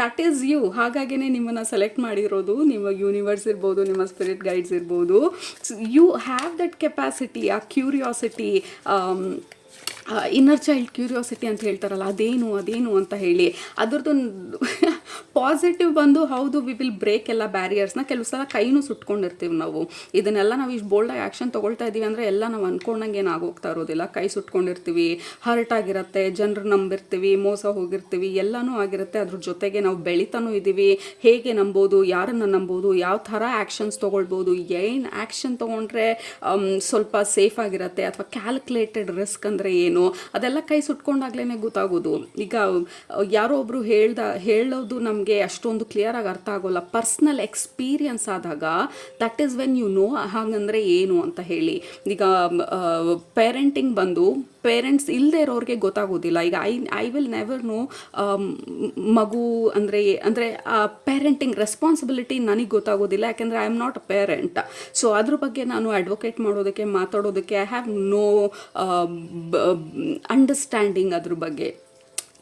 That is you. ಹಾಗಾಗಿನೇ ನಿಮ್ಮನ್ನು ಸೆಲೆಕ್ಟ್ ಮಾಡಿರೋದು. ನಿಮ್ಮ ಯೂನಿವರ್ಸ್ ಇರ್ಬೋದು, ನಿಮ್ಮ ಸ್ಪಿರಿಟ್ ಗೈಡ್ಸ್ ಇರ್ಬೋದು. ಯು ಹ್ಯಾವ್ ದಟ್ ಕೆಪಾಸಿಟಿ, ಆ ಕ್ಯೂರಿಯಾಸಿಟಿ, ಇನ್ನರ್ ಚೈಲ್ಡ್ ಕ್ಯೂರಿಯಾಸಿಟಿ ಅಂತ ಹೇಳ್ತಾರಲ್ಲ, ಅದೇನು ಅಂತ ಹೇಳಿ ಅದರದ್ದು ಪಾಸಿಟಿವ್ ಬಂದು ಹೌದು, ವಿ ವಿಲ್ ಬ್ರೇಕ್ ಎಲ್ಲ ಬ್ಯಾರಿಯರ್ಸ್ನ. ಕೆಲವು ಸಲ ಕೈನೂ ಸುಟ್ಕೊಂಡಿರ್ತೀವಿ ನಾವು. ಇದನ್ನೆಲ್ಲ ನಾವು ಇಷ್ಟು ಬೋಲ್ಡಾಗಿ ಆ್ಯಕ್ಷನ್ ತೊಗೊಳ್ತಾ ಇದ್ದೀವಿ ಅಂದರೆ ಎಲ್ಲ ನಾವು ಅಂದ್ಕೊಂಡಂಗೆ ಏನು ಆಗೋಗ್ತಾ ಇರೋದಿಲ್ಲ. ಕೈ ಸುಟ್ಕೊಂಡಿರ್ತೀವಿ, ಹರ್ಟ್ ಆಗಿರುತ್ತೆ, ಜನರು ನಂಬಿರ್ತೀವಿ, ಮೋಸ ಹೋಗಿರ್ತೀವಿ, ಎಲ್ಲನೂ ಆಗಿರುತ್ತೆ. ಅದ್ರ ಜೊತೆಗೆ ನಾವು ಬೆಳಿತಾನೂ ಇದ್ದೀವಿ. ಹೇಗೆ ನಂಬೋದು, ಯಾರನ್ನು ನಂಬೋದು, ಯಾವ ಥರ ಆ್ಯಕ್ಷನ್ಸ್ ತೊಗೊಳ್ಬೋದು, ಏನು ಆ್ಯಕ್ಷನ್ ತೊಗೊಂಡ್ರೆ ಸ್ವಲ್ಪ ಸೇಫ್ ಆಗಿರುತ್ತೆ, ಅಥವಾ ಕ್ಯಾಲ್ಕುಲೇಟೆಡ್ ರಿಸ್ಕ್ ಅಂದರೆ ಏನು, ಅದೆಲ್ಲ ಕೈ ಸುಟ್ಕೊಂಡಾಗ್ಲೇ ಗೊತ್ತಾಗೋದು. ಈಗ ಯಾರೋ ಒಬ್ಬರು ಹೇಳೋದು ನಮಗೆ ನಿಮಗೆ ಅಷ್ಟೊಂದು ಕ್ಲಿಯರಾಗಿ ಅರ್ಥ ಆಗೋಲ್ಲ. ಪರ್ಸ್ನಲ್ ಎಕ್ಸ್ಪೀರಿಯನ್ಸ್ ಆದಾಗ that is when you know ಹಾಗಂದರೆ ಏನು ಅಂತ ಹೇಳಿ. ಈಗ ಪೇರೆಂಟಿಂಗ್ ಬಂದು ಪೇರೆಂಟ್ಸ್ ಇಲ್ಲದೆ ಇರೋರಿಗೆ ಗೊತ್ತಾಗೋದಿಲ್ಲ. ಈಗ ಐ ವಿಲ್ ನೆವರ್ ನೋ ಮಗು ಅಂದರೆ ಪೇರೆಂಟಿಂಗ್ ರೆಸ್ಪಾನ್ಸಿಬಿಲಿಟಿ ನನಗೆ ಗೊತ್ತಾಗೋದಿಲ್ಲ, ಯಾಕೆಂದರೆ I am not a parent. So ಅದ್ರ ಬಗ್ಗೆ ನಾನು ಅಡ್ವೊಕೇಟ್ ಮಾಡೋದಕ್ಕೆ ಮಾತಾಡೋದಕ್ಕೆ ಐ ಹ್ಯಾವ್ ನೋ ಅಂಡರ್ಸ್ಟ್ಯಾಂಡಿಂಗ್ ಅದ್ರ ಬಗ್ಗೆ.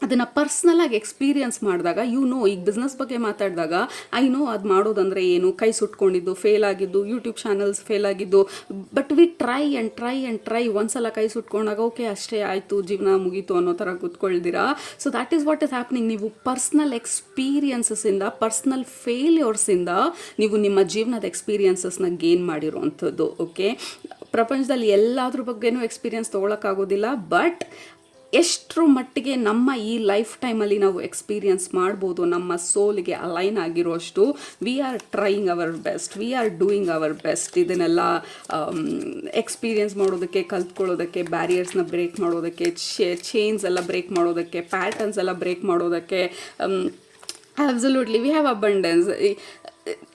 ಅದನ್ನು ಪರ್ಸ್ನಲಾಗಿ ಎಕ್ಸ್ಪೀರಿಯನ್ಸ್ ಮಾಡಿದಾಗ ಈಗ ಬಿಸ್ನೆಸ್ ಬಗ್ಗೆ ಮಾತಾಡಿದಾಗ ಐ ನೋ ಅದು ಮಾಡೋದಂದರೆ ಏನು, ಕೈ ಸುಟ್ಕೊಂಡಿದ್ದು, ಫೇಲ್ ಆಗಿದ್ದು, ಯೂಟ್ಯೂಬ್ ಚಾನಲ್ಸ್ ಫೇಲ್ ಆಗಿದ್ದು. But we try and try ಒಂದ್ಸಲ ಕೈ ಸುಟ್ಕೊಂಡಾಗ ಓಕೆ ಅಷ್ಟೇ ಆಯಿತು, ಜೀವನ ಮುಗೀತು ಅನ್ನೋ ಥರ ಕೂತ್ಕೊಳ್ದಿರಾ. So that is what is happening. ನೀವು ಪರ್ಸ್ನಲ್ ಎಕ್ಸ್ಪೀರಿಯನ್ಸಸ್ಸಿಂದ, ಪರ್ಸ್ನಲ್ ಫೇಲ್ಯೂರ್ಸಿಂದ ನೀವು ನಿಮ್ಮ ಜೀವನದ ಎಕ್ಸ್ಪೀರಿಯನ್ಸಸ್ನ ಗೇನ್ ಮಾಡಿರೋವಂಥದ್ದು. ಓಕೆ, ಪ್ರಪಂಚದಲ್ಲಿ ಎಲ್ಲದ್ರ ಬಗ್ಗೆನೂ ಎಕ್ಸ್ಪೀರಿಯನ್ಸ್ ತೊಗೊಳಕ್ಕಾಗೋದಿಲ್ಲ, ಬಟ್ ಎಷ್ಟರ ಮಟ್ಟಿಗೆ ನಮ್ಮ ಈ ಲೈಫ್ ಟೈಮಲ್ಲಿ ನಾವು ಎಕ್ಸ್ಪೀರಿಯನ್ಸ್ ಮಾಡ್ಬೋದು, ನಮ್ಮ ಸೋಲಿಗೆ ಅಲೈನ್ ಆಗಿರೋಷ್ಟು we are trying our best, we are doing our best. ಇದನ್ನೆಲ್ಲ ಎಕ್ಸ್ಪೀರಿಯನ್ಸ್ ಮಾಡೋದಕ್ಕೆ, ಕಲ್ತ್ಕೊಳ್ಳೋದಕ್ಕೆ, ಬ್ಯಾರಿಯರ್ಸ್ನ ಬ್ರೇಕ್ ಮಾಡೋದಕ್ಕೆ, ಚೇಂಜ್ ಎಲ್ಲ ಬ್ರೇಕ್ ಮಾಡೋದಕ್ಕೆ, ಪ್ಯಾಟರ್ನ್ಸ್ ಎಲ್ಲ ಬ್ರೇಕ್ ಮಾಡೋದಕ್ಕೆ. Absolutely we have abundance.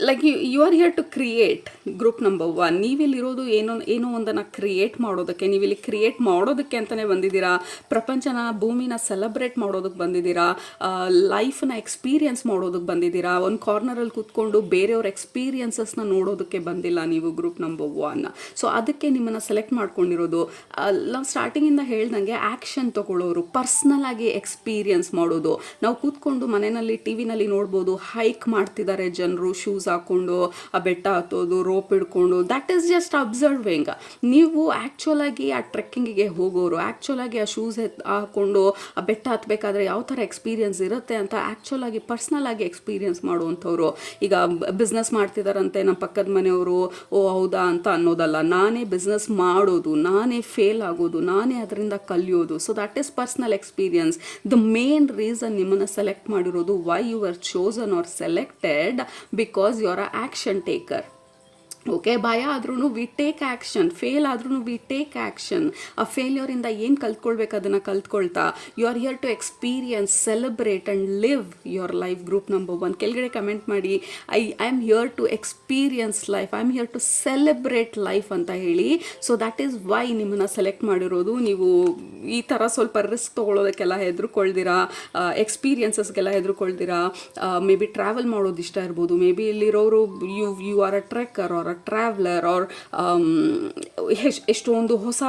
Like you are here to create. Group number 1, ನೀವಿಲ್ಲಿರೋದು ಏನೋ ಒಂದನ್ನು ಕ್ರಿಯೇಟ್ ಮಾಡೋದಕ್ಕೆ, ನೀವಿಲ್ಲಿ ಕ್ರಿಯೇಟ್ ಮಾಡೋದಕ್ಕೆ ಅಂತಲೇ ಬಂದಿದ್ದೀರಾ. ಪ್ರಪಂಚನ, ಭೂಮಿನ ಸೆಲೆಬ್ರೇಟ್ ಮಾಡೋದಕ್ಕೆ ಬಂದಿದ್ದೀರಾ. ಲೈಫನ್ನ ಎಕ್ಸ್ಪೀರಿಯನ್ಸ್ ಮಾಡೋದಕ್ಕೆ ಬಂದಿದ್ದೀರಾ. ಒಂದು ಕಾರ್ನರಲ್ಲಿ ಕೂತ್ಕೊಂಡು ಬೇರೆಯವ್ರ ಎಕ್ಸ್ಪೀರಿಯನ್ಸಸ್ನ ನೋಡೋದಕ್ಕೆ ಬಂದಿಲ್ಲ ನೀವು ಗ್ರೂಪ್ ನಂಬರ್ 1. ಸೊ ಅದಕ್ಕೆ ನಿಮ್ಮನ್ನು ಸೆಲೆಕ್ಟ್ ಮಾಡ್ಕೊಂಡಿರೋದು. ನಾವು ಸ್ಟಾರ್ಟಿಂಗಿಂದ ಹೇಳ್ದಂಗೆ ಆ್ಯಕ್ಷನ್ ತೊಗೊಳ್ಳೋರು, ಪರ್ಸ್ನಲಾಗಿ ಎಕ್ಸ್ಪೀರಿಯನ್ಸ್ ಮಾಡೋದು. ನಾವು ಕೂತ್ಕೊಂಡು ಮನೆಯಲ್ಲಿ ಟಿ ವಿನಲ್ಲಿ ನೋಡ್ಬೋದು, ಹೈಕ್ ಮಾಡ್ತಿದ್ದಾರೆ ಜನರು, ಶೂಸ್ ಹಾಕ್ಕೊಂಡು ಆ ಬೆಟ್ಟ ಹತ್ತೋದು, ರೋಪ್ ಹಿಡ್ಕೊಂಡು. That is just observing. ನೀವು ಆ್ಯಕ್ಚುಲಾಗಿ ಆ ಟ್ರೆಕ್ಕಿಂಗಿಗೆ ಹೋಗೋರು, ಆ್ಯಕ್ಚುಲಾಗಿ ಆ ಶೂಸ್ ಹಾಕ್ಕೊಂಡು ಆ ಬೆಟ್ಟ ಹತ್ತಬೇಕಾದ್ರೆ ಯಾವ ಥರ ಎಕ್ಸ್ಪೀರಿಯನ್ಸ್ ಇರುತ್ತೆ ಅಂತ ಆ್ಯಕ್ಚುಲಾಗಿ ಪರ್ಸ್ನಲಾಗಿ ಎಕ್ಸ್ಪೀರಿಯನ್ಸ್ ಮಾಡುವಂಥವ್ರು. ಈಗ ಬಿಸ್ನೆಸ್ ಮಾಡ್ತಿದ್ದಾರಂತೆ ನಮ್ಮ ಪಕ್ಕದ ಮನೆಯವರು, ಓ ಹೌದಾ ಅಂತ ಅನ್ನೋದಲ್ಲ. ನಾನೇ ಬಿಸ್ನೆಸ್ ಮಾಡೋದು, ನಾನೇ ಫೇಲ್ ಆಗೋದು, ನಾನೇ ಅದರಿಂದ ಕಲಿಯೋದು. So that is personal experience. The main reason ನಿಮ್ಮನ್ನು ಸೆಲೆಕ್ಟ್ ಮಾಡಿರೋದು, why you are chosen or selected, because you are an action taker. Okay, ಭಯ ಆದ್ರೂ ವಿ ಟೇಕ್ ಆ್ಯಕ್ಷನ್, ಫೇಲ್ ಆದ್ರೂ ವಿ ಟೇಕ್ ಆ್ಯಕ್ಷನ್. ಆ ಫೇಲ್ಯೂರಿಂದ ಏನು ಕಲ್ತ್ಕೊಳ್ಬೇಕು ಅದನ್ನು ಕಲ್ತ್ಕೊಳ್ತಾ you are here to experience, celebrate and live your life. Group number 1 ಕೆಳಗಡೆ ಕಮೆಂಟ್ ಮಾಡಿ, I am here to experience life, I am here to celebrate life ಅಂತ ಹೇಳಿ. ಸೊ ದ್ಯಾಟ್ ಈಸ್ ವೈ ನಿಮ್ಮನ್ನು ಸೆಲೆಕ್ಟ್ ಮಾಡಿರೋದು. ನೀವು ಈ ಥರ ಸ್ವಲ್ಪ ರಿಸ್ಕ್ ತೊಗೊಳೋದಕ್ಕೆಲ್ಲ ಹೆದರ್ಕೊಳ್ದಿರಾ, ಎಕ್ಸ್ಪೀರಿಯನ್ಸಸ್ಗೆಲ್ಲ ಹೆದರ್ಕೊಳ್ದಿರಾ. ಮೇ ಬಿ ಟ್ರಾವೆಲ್ ಮಾಡೋದು ಇಷ್ಟ ಇರ್ಬೋದು, ಮೇ ಬಿ ಇಲ್ಲಿರೋರು you are a trekker or traveller or ಎಷ್ಟೊಂದು ಹೊಸ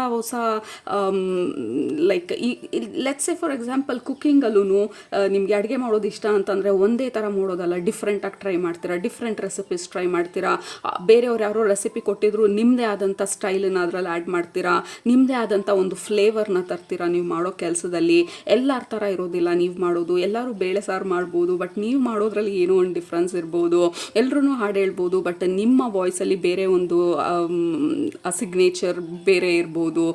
like let's say for example ಕುಕ್ಕಿಂಗಲ್ಲೂ ನಿಮಗೆ ಅಡುಗೆ ಮಾಡೋದು ಇಷ್ಟ ಅಂತಂದರೆ ಒಂದೇ ಥರ ಮಾಡೋದಲ್ಲ, ಡಿಫ್ರೆಂಟಾಗಿ ಟ್ರೈ ಮಾಡ್ತೀರಾ, ಡಿಫ್ರೆಂಟ್ ರೆಸಿಪೀಸ್ ಟ್ರೈ ಮಾಡ್ತೀರಾ. ಬೇರೆಯವ್ರು ಯಾರೋ ರೆಸಿಪಿ ಕೊಟ್ಟಿದ್ರು ನಿಮ್ಮದೇ ಆದಂಥ ಸ್ಟೈಲನ್ನು ಅದರಲ್ಲಿ ಆ್ಯಡ್ ಮಾಡ್ತೀರಾ, ನಿಮ್ಮದೇ ಆದಂಥ ಒಂದು ಫ್ಲೇವರ್ನ ತರ್ತೀರಾ ನೀವು ಮಾಡೋ ಕೆಲಸದಲ್ಲಿ. ಎಲ್ಲರ ಥರ ಇರೋದಿಲ್ಲ ನೀವು ಮಾಡೋದು. ಎಲ್ಲರೂ ಬೇಳೆ ಸಾರು ಮಾಡ್ಬೋದು, ಬಟ್ ನೀವು ಮಾಡೋದ್ರಲ್ಲಿ ಏನೋ ಒಂದು ಡಿಫ್ರೆನ್ಸ್ ಇರ್ಬೋದು. ಎಲ್ಲರೂ ಹಾಡು ಹೇಳ್ಬೋದು, ಬಟ್ ನಿಮ್ಮ ವಾಯ್ಸಲ್ಲಿ ಬೇರೆ ಒಂದು ಸಿಗ್ನೇಚರ್ ಬೇರೆ ಇರ್ಬೋದು.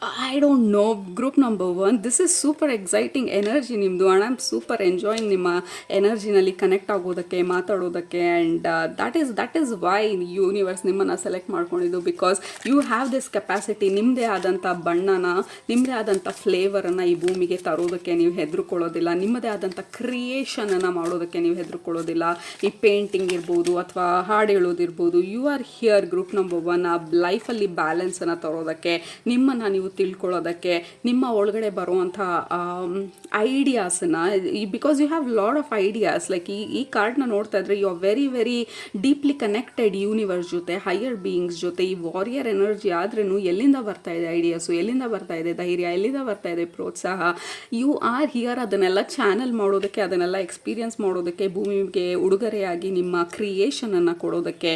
I don't know. Group number 1, this is super exciting energy ನಿಮ್ಮದು, and I am super enjoying ನಿಮ್ಮ ಎನರ್ಜಿನಲ್ಲಿ ಕನೆಕ್ಟ್ ಆಗೋದಕ್ಕೆ, ಮಾತಾಡೋದಕ್ಕೆ. And that is why universe ನಿಮ್ಮನ್ನು ಸೆಲೆಕ್ಟ್ ಮಾಡ್ಕೊಂಡಿದ್ದು, because you have this capacity. ನಿಮ್ಮದೇ ಆದಂಥ ಬಣ್ಣನ, ನಿಮ್ಮದೇ ಆದಂಥ ಫ್ಲೇವರನ್ನು ಈ ಭೂಮಿಗೆ ತರೋದಕ್ಕೆ ನೀವು ಹೆದರ್ಕೊಳ್ಳೋದಿಲ್ಲ. ನಿಮ್ಮದೇ ಆದಂಥ ಕ್ರಿಯೇಷನನ್ನು ಮಾಡೋದಕ್ಕೆ ನೀವು ಹೆದರ್ಕೊಳ್ಳೋದಿಲ್ಲ. ಈ ಪೇಂಟಿಂಗ್ ಇರ್ಬೋದು ಅಥವಾ ಹಾಡು ಹೇಳೋದಿರ್ಬೋದು, you are here group number 1 ಆ ಲೈಫಲ್ಲಿ ಬ್ಯಾಲೆನ್ಸನ್ನು ತರೋದಕ್ಕೆ, ನಿಮ್ಮನ್ನು ನೀವು ತಿಳ್ಕೊಳ್ಳೋದಕ್ಕೆ, ನಿಮ್ಮ ಒಳಗಡೆ ಬರುವಂಥ ಐಡಿಯಾಸನ್ನು. Because you have lot of ideas. Like ಈ ಕಾರ್ಡ್ನ ನೋಡ್ತಾ ಇದ್ರೆ you are very very deeply connected universe ಜೊತೆ, ಹೈಯರ್ ಬೀಯಿಂಗ್ಸ್ ಜೊತೆ. ಈ ವಾರಿಯರ್ ಎನರ್ಜಿ ಆದ್ರೂ ಎಲ್ಲಿಂದ ಬರ್ತಾ ಇದೆ ಐಡಿಯಾಸು, ಎಲ್ಲಿಂದ ಬರ್ತಾ ಇದೆ ಧೈರ್ಯ, ಎಲ್ಲಿಂದ ಬರ್ತಾ ಇದೆ ಪ್ರೋತ್ಸಾಹ. ಯು ಆರ್ ಹಿಯರ್ ಅದನ್ನೆಲ್ಲ ಚಾನಲ್ ಮಾಡೋದಕ್ಕೆ, ಅದನ್ನೆಲ್ಲ ಎಕ್ಸ್ಪೀರಿಯನ್ಸ್ ಮಾಡೋದಕ್ಕೆ, ಭೂಮಿಗೆ ಉಡುಗೊರೆಯಾಗಿ ನಿಮ್ಮ ಕ್ರಿಯೇಷನನ್ನು ಕೊಡೋದಕ್ಕೆ.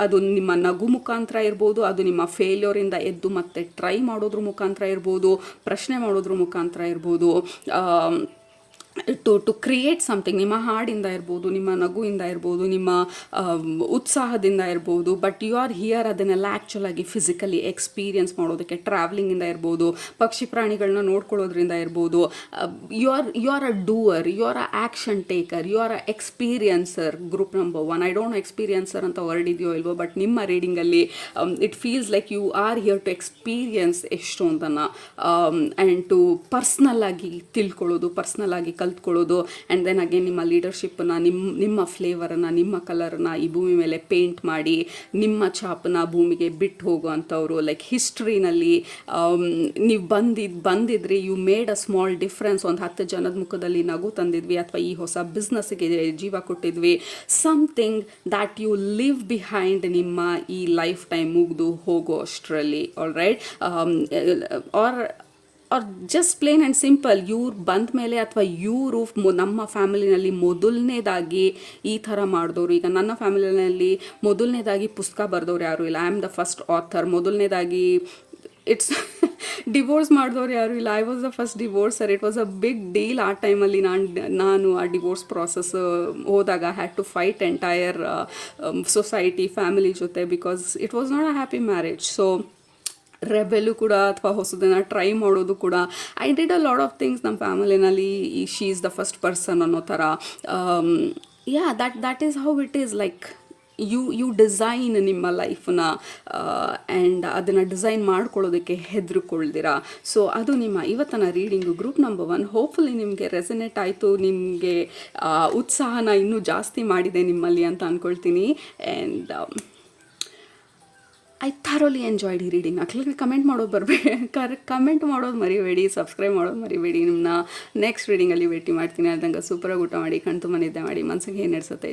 ಅದು ನಿಮ್ಮ ನಗು ಮುಖಾಂತರ ಇರ್ಬೋದು, ಅದು ನಿಮ್ಮ ಫೇಲ್ಯೂರಿಂದ ಎದ್ದು ಮತ್ತೆ ಟ್ರೈ ಮಾಡೋದ್ರ ಮುಖಾಂತರ ಇರ್ಬೋದು, ಪ್ರಶ್ನೆ ಮಾಡೋದ್ರ ಮುಖಾಂತರ ಇರ್ಬೋದು. ಟು ಕ್ರಿಯೇಟ್ ಸಮಥಿಂಗ್, ನಿಮ್ಮ ಹಾಡಿಂದ ಇರ್ಬೋದು, ನಿಮ್ಮ ನಗುವಿಂದ ಇರ್ಬೋದು, ನಿಮ್ಮ ಉತ್ಸಾಹದಿಂದ ಇರ್ಬೋದು. ಬಟ್ ಯು ಆರ್ ಹಿಯರ್ ಅದನ್ನೆಲ್ಲ ಆ್ಯಕ್ಚುಲಾಗಿ ಫಿಸಿಕಲಿ ಎಕ್ಸ್ಪೀರಿಯನ್ಸ್ ಮಾಡೋದಕ್ಕೆ, ಟ್ರಾವ್ಲಿಂಗಿಂದ ಇರ್ಬೋದು, ಪಕ್ಷಿ ಪ್ರಾಣಿಗಳನ್ನ ನೋಡ್ಕೊಳ್ಳೋದ್ರಿಂದ ಇರ್ಬೋದು. You are a doer, you are a action taker, you are a experiencer. Group number 1, I don't know experiencer ಅಂತ ಹೊರಡಿದೆಯೋ ಇಲ್ವೋ, ಬಟ್ ನಿಮ್ಮ ರೀಡಿಂಗಲ್ಲಿ it feels like you are here to experience ಎಷ್ಟೊಂದನ್ನು, ಆ್ಯಂಡ್ ಟು ಪರ್ಸ್ನಲ್ ಆಗಿ ತಿಳ್ಕೊಳ್ಳೋದು, personal ಆಗಿ ಕಲ್ತ್ಕೊಳ್ಳೋದು and then again ನಿಮ್ಮ ಲೀಡರ್ಶಿಪ್ಪನ್ನ ನಿಮ್ಮ ಫ್ಲೇವರನ್ನು ನಿಮ್ಮ ಕಲರನ್ನು ಈ ಭೂಮಿ ಮೇಲೆ ಪೇಂಟ್ ಮಾಡಿ ನಿಮ್ಮ ಛಾಪನ್ನ ಭೂಮಿಗೆ ಬಿಟ್ಟು ಹೋಗುವಂಥವ್ರು. ಲೈಕ್ ಹಿಸ್ಟ್ರಿನಲ್ಲಿ ನೀವು ಬಂದಿದ್ರಿ, you made a small difference, ಒಂದು 10 ಜನದ ಮುಖದಲ್ಲಿ ನಗು ತಂದಿದ್ವಿ, ಅಥವಾ ಈ ಹೊಸ ಬಿಸ್ನೆಸ್ಗೆ ಜೀವ ಕೊಟ್ಟಿದ್ವಿ, something that you leave behind ನಿಮ್ಮ ಈ ಲೈಫ್ ಟೈಮ್ ಮುಗಿದು ಹೋಗೋ ಅಷ್ಟರಲ್ಲಿ. All right, are just plain and simple ಇವ್ರು ಬಂದ ಮೇಲೆ ಅಥವಾ ಇವರು ನಮ್ಮ ಫ್ಯಾಮಿಲಿನಲ್ಲಿ ಮೊದಲನೇದಾಗಿ ಈ ಥರ ಮಾಡಿದವರು. ಈಗ ನನ್ನ ಫ್ಯಾಮಿಲಿನಲ್ಲಿ ಮೊದಲನೇದಾಗಿ ಪುಸ್ತಕ ಬರೆದವ್ರು ಯಾರೂ ಇಲ್ಲ. I am the first author. ಮೊದಲನೇದಾಗಿ ಇಟ್ಸ್ ಡಿವೋರ್ಸ್ ಮಾಡಿದವ್ರು ಯಾರೂ ಇಲ್ಲ. I was the first divorcer. It was a big deal. ಆ ಟೈಮಲ್ಲಿ ನಾನು ಆ ಡಿವೋರ್ಸ್ ಪ್ರಾಸೆಸ್ ಹೋದಾಗ had to fight entire society family ಜೊತೆ, because it was not a happy marriage. So rebel ಕೂಡ ಅಥವಾ ಹೊಸದನ್ನು ಟ್ರೈ ಮಾಡೋದು ಕೂಡ, I did a lot of things ನಮ್ಮ ಫ್ಯಾಮಿಲಿನಲ್ಲಿ. She is the first person ಅನ್ನೋ ಥರ. ಯಾ, that is how it is. Like you design ನಿಮ್ಮ ಲೈಫನ್ನ ಆ್ಯಂಡ್ ಅದನ್ನು ಡಿಸೈನ್ ಮಾಡ್ಕೊಳ್ಳೋದಕ್ಕೆ ಹೆದರ್ಕೊಳ್ದಿರ. ಸೊ ಅದು ನಿಮ್ಮ ಇವತ್ತಿನ ರೀಡಿಂಗು ಗ್ರೂಪ್ ನಂಬರ್ 1. ಹೋಪ್ಫುಲಿ ನಿಮಗೆ ರೆಸನೇಟ್ ಆಯಿತು, ನಿಮಗೆ ಉತ್ಸಾಹನ ಇನ್ನೂ ಜಾಸ್ತಿ ಮಾಡಿದೆ ನಿಮ್ಮಲ್ಲಿ ಅಂತ ಅಂದ್ಕೊಳ್ತೀನಿ. ಆ್ಯಂಡ್ ಐ ಥರೋಲಿ ಎಂಜಾಯ್ಡ್ ಈ ರೀಡಿಂಗ್. ಅಕ್ಲಿಗೆ ಕಮೆಂಟ್ ಮಾಡೋದು ಕಮೆಂಟ್ ಮಾಡೋದು ಮರಿಬೇಡಿ, ಸಬ್ಸ್ಕ್ರೈಬ್ ಮಾಡೋದು ಮರಿಬೇಡಿ. ನಿಮ್ಮನ್ನ ನೆಕ್ಸ್ಟ್ ರೀಡಿಂಗಲ್ಲಿ ಭೇಟಿ ಮಾಡ್ತೀನಿ. ಅದಂಗೆ ಸೂಪರಾಗಿ ಊಟ ಮಾಡಿ, ಕಣ್ತುಂಬ ನಿದ್ದೆ ಮಾಡಿ, ಮನಸ್ಸಿಗೆ ಏನು ಇಡ್ಸುತ್ತೆ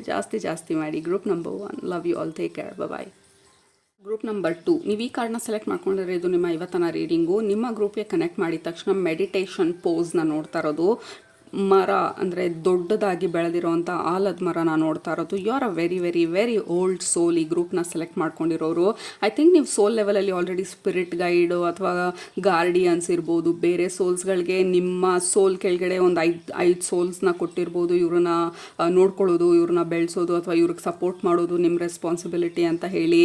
ಜಾಸ್ತಿ ಮಾಡಿ. Group number 1, love you all, take care, bye. Group number 2, ನೀವು ಈ ಕಾರ್ಡ್ನ ಸೆಲೆಕ್ಟ್ ಮಾಡ್ಕೊಂಡಿರೋ ಇದು ನಿಮ್ಮ ಇವತ್ತಿನ ರೀಡಿಂಗು. ನಿಮ್ಮ ಗ್ರೂಪ್ಗೆ ಕನೆಕ್ಟ್ ಮಾಡಿದ ತಕ್ಷಣ ಮೆಡಿಟೇಷನ್ ಪೋಸ್ನ ನೋಡ್ತಾ ಇರೋದು. ಮರ ಅಂದರೆ ದೊಡ್ಡದಾಗಿ ಬೆಳೆದಿರೋವಂಥ ಆಲದ ಮರನ ನೋಡ್ತಾ ಇರೋದು. You are a very very very old soul. ಈ ಗ್ರೂಪ್ನ ಸೆಲೆಕ್ಟ್ ಮಾಡ್ಕೊಂಡಿರೋರು. ಐ ಥಿಂಕ್ ನೀವು ಸೋಲ್ ಲೆವೆಲಲ್ಲಿ ಆಲ್ರೆಡಿ ಸ್ಪಿರಿಟ್ ಗೈಡು ಅಥವಾ ಗಾರ್ಡಿಯನ್ಸ್ ಇರ್ಬೋದು. ಬೇರೆ ಸೋಲ್ಸ್ಗಳಿಗೆ ನಿಮ್ಮ ಸೋಲ್ ಕೆಳಗಡೆ ಒಂದು ಐದು ಸೋಲ್ಸ್ನ ಕೊಟ್ಟಿರ್ಬೋದು. ಇವ್ರನ್ನ ನೋಡ್ಕೊಳ್ಳೋದು, ಇವ್ರನ್ನ ಬೆಳೆಸೋದು ಅಥವಾ ಇವ್ರಿಗೆ ಸಪೋರ್ಟ್ ಮಾಡೋದು ನಿಮ್ಮ ರೆಸ್ಪಾನ್ಸಿಬಿಲಿಟಿ ಅಂತ ಹೇಳಿ.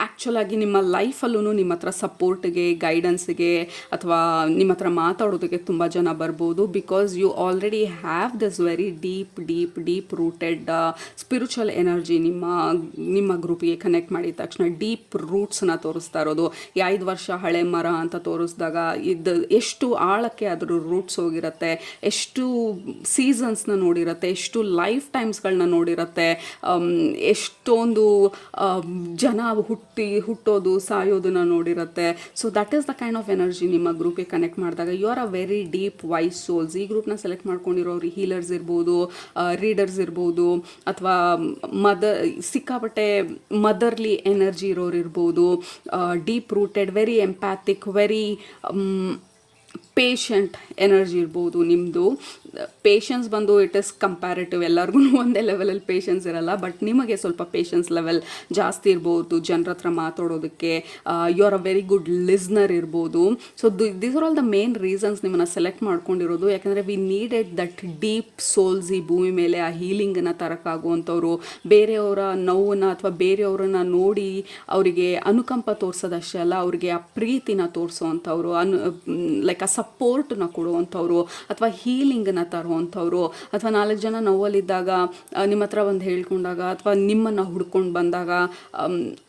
ಆ್ಯಕ್ಚುಲಾಗಿ ನಿಮ್ಮ ಲೈಫಲ್ಲೂ ನಿಮ್ಮ ಹತ್ರ ಸಪೋರ್ಟ್ಗೆ, ಗೈಡೆನ್ಸ್ಗೆ ಅಥವಾ ನಿಮ್ಮ ಹತ್ರ ಮಾತಾಡೋದಕ್ಕೆ ತುಂಬ ಜನ ಬರ್ಬೋದು. Because you already have this very deep rooted spiritual energy. ನಿಮ್ಮ ಗ್ರೂಪಿಗೆ ಕನೆಕ್ಟ್ ಮಾಡಿದ ತಕ್ಷಣ ಡೀಪ್ ರೂಟ್ಸ್ನ ತೋರಿಸ್ತಾ ಇರೋದು. 5 ವರ್ಷ ಹಳೆ ಮರ ಅಂತ ತೋರಿಸಿದಾಗ ಇದು ಎಷ್ಟು ಆಳಕ್ಕೆ ಅದ್ರ ರೂಟ್ಸ್ ಹೋಗಿರುತ್ತೆ, ಎಷ್ಟು ಸೀಸನ್ಸ್ನ ನೋಡಿರುತ್ತೆ, ಎಷ್ಟು ಲೈಫ್ ಟೈಮ್ಸ್ಗಳನ್ನ ನೋಡಿರುತ್ತೆ, ಎಷ್ಟೊಂದು ಜನ ಹುಟ್ಟೋದು ಸಾಯೋದನ್ನ ನೋಡಿರುತ್ತೆ. So that is the kind of energy ನಿಮ್ಮ ಗ್ರೂಪಿಗೆ ಕನೆಕ್ಟ್ ಮಾಡಿದಾಗ. You are a very deep wise souls. ಈ ಗ್ರೂಪ್ನ ಸೆಲೆಕ್ಟ್ ಮಾಡ್ಕೊಂಡಿರೋರು ಹೀಲರ್ಸ್ ಇರ್ಬೋದು, ರೀಡರ್ಸ್ ಇರ್ಬೋದು, ಅಥವಾ ಸಿಕ್ಕಾಪಟ್ಟೆ ಮದರ್ಲಿ ಎನರ್ಜಿ ಇರೋರು ಇರ್ಬೋದು. Deep rooted, very empathic, very patient energy ಇರ್ಬೋದು ನಿಮ್ಮದು. ಪೇಷನ್ಸ್ ಬಂದು ಇಟ್ ಇಸ್ ಕಂಪ್ಯಾರಿಟಿವ್. ಎಲ್ಲರಿಗೂ ಒಂದೇ ಲೆವೆಲಲ್ಲಿ ಪೇಷನ್ಸ್ ಇರಲ್ಲ, ಬಟ್ ನಿಮಗೆ ಸ್ವಲ್ಪ ಪೇಷನ್ಸ್ ಲೆವೆಲ್ ಜಾಸ್ತಿ ಇರ್ಬೋದು ಜನರ ಹತ್ರ ಮಾತಾಡೋದಕ್ಕೆ. You are a very good listener ಇರ್ಬೋದು. So these are all the main reasons ನಿಮ್ಮನ್ನು ಸೆಲೆಕ್ಟ್ ಮಾಡ್ಕೊಂಡಿರೋದು. ಯಾಕಂದರೆ we needed that deep souls ಈ ಭೂಮಿ ಮೇಲೆ ಆ ಹೀಲಿಂಗನ್ನು ತರೋಕ್ಕಾಗುವಂಥವ್ರು. ಬೇರೆಯವರ ನೋವನ್ನು ಅಥವಾ ಬೇರೆಯವ್ರನ್ನ ನೋಡಿ ಅವರಿಗೆ ಅನುಕಂಪ ತೋರಿಸೋದಷ್ಟೇ ಅಲ್ಲ, ಅವರಿಗೆ ಆ ಪ್ರೀತಿನ ತೋರಿಸೋವಂಥವ್ರು, ಲೈಕ್ ಆ ಸಪೋರ್ಟನ್ನ ಕೊಡುವಂಥವ್ರು, ಅಥವಾ ಹೀಲಿಂಗನ್ನ ತರುವಂಥವ್ರು, ಅಥವಾ 4 ಜನ ನೋವಲ್ಲಿದ್ದಾಗ ನಿಮ್ಮ ಹತ್ರ ಒಂದು ಹೇಳ್ಕೊಂಡಾಗ ಅಥವಾ ನಿಮ್ಮನ್ನು ಹುಡ್ಕೊಂಡು ಬಂದಾಗ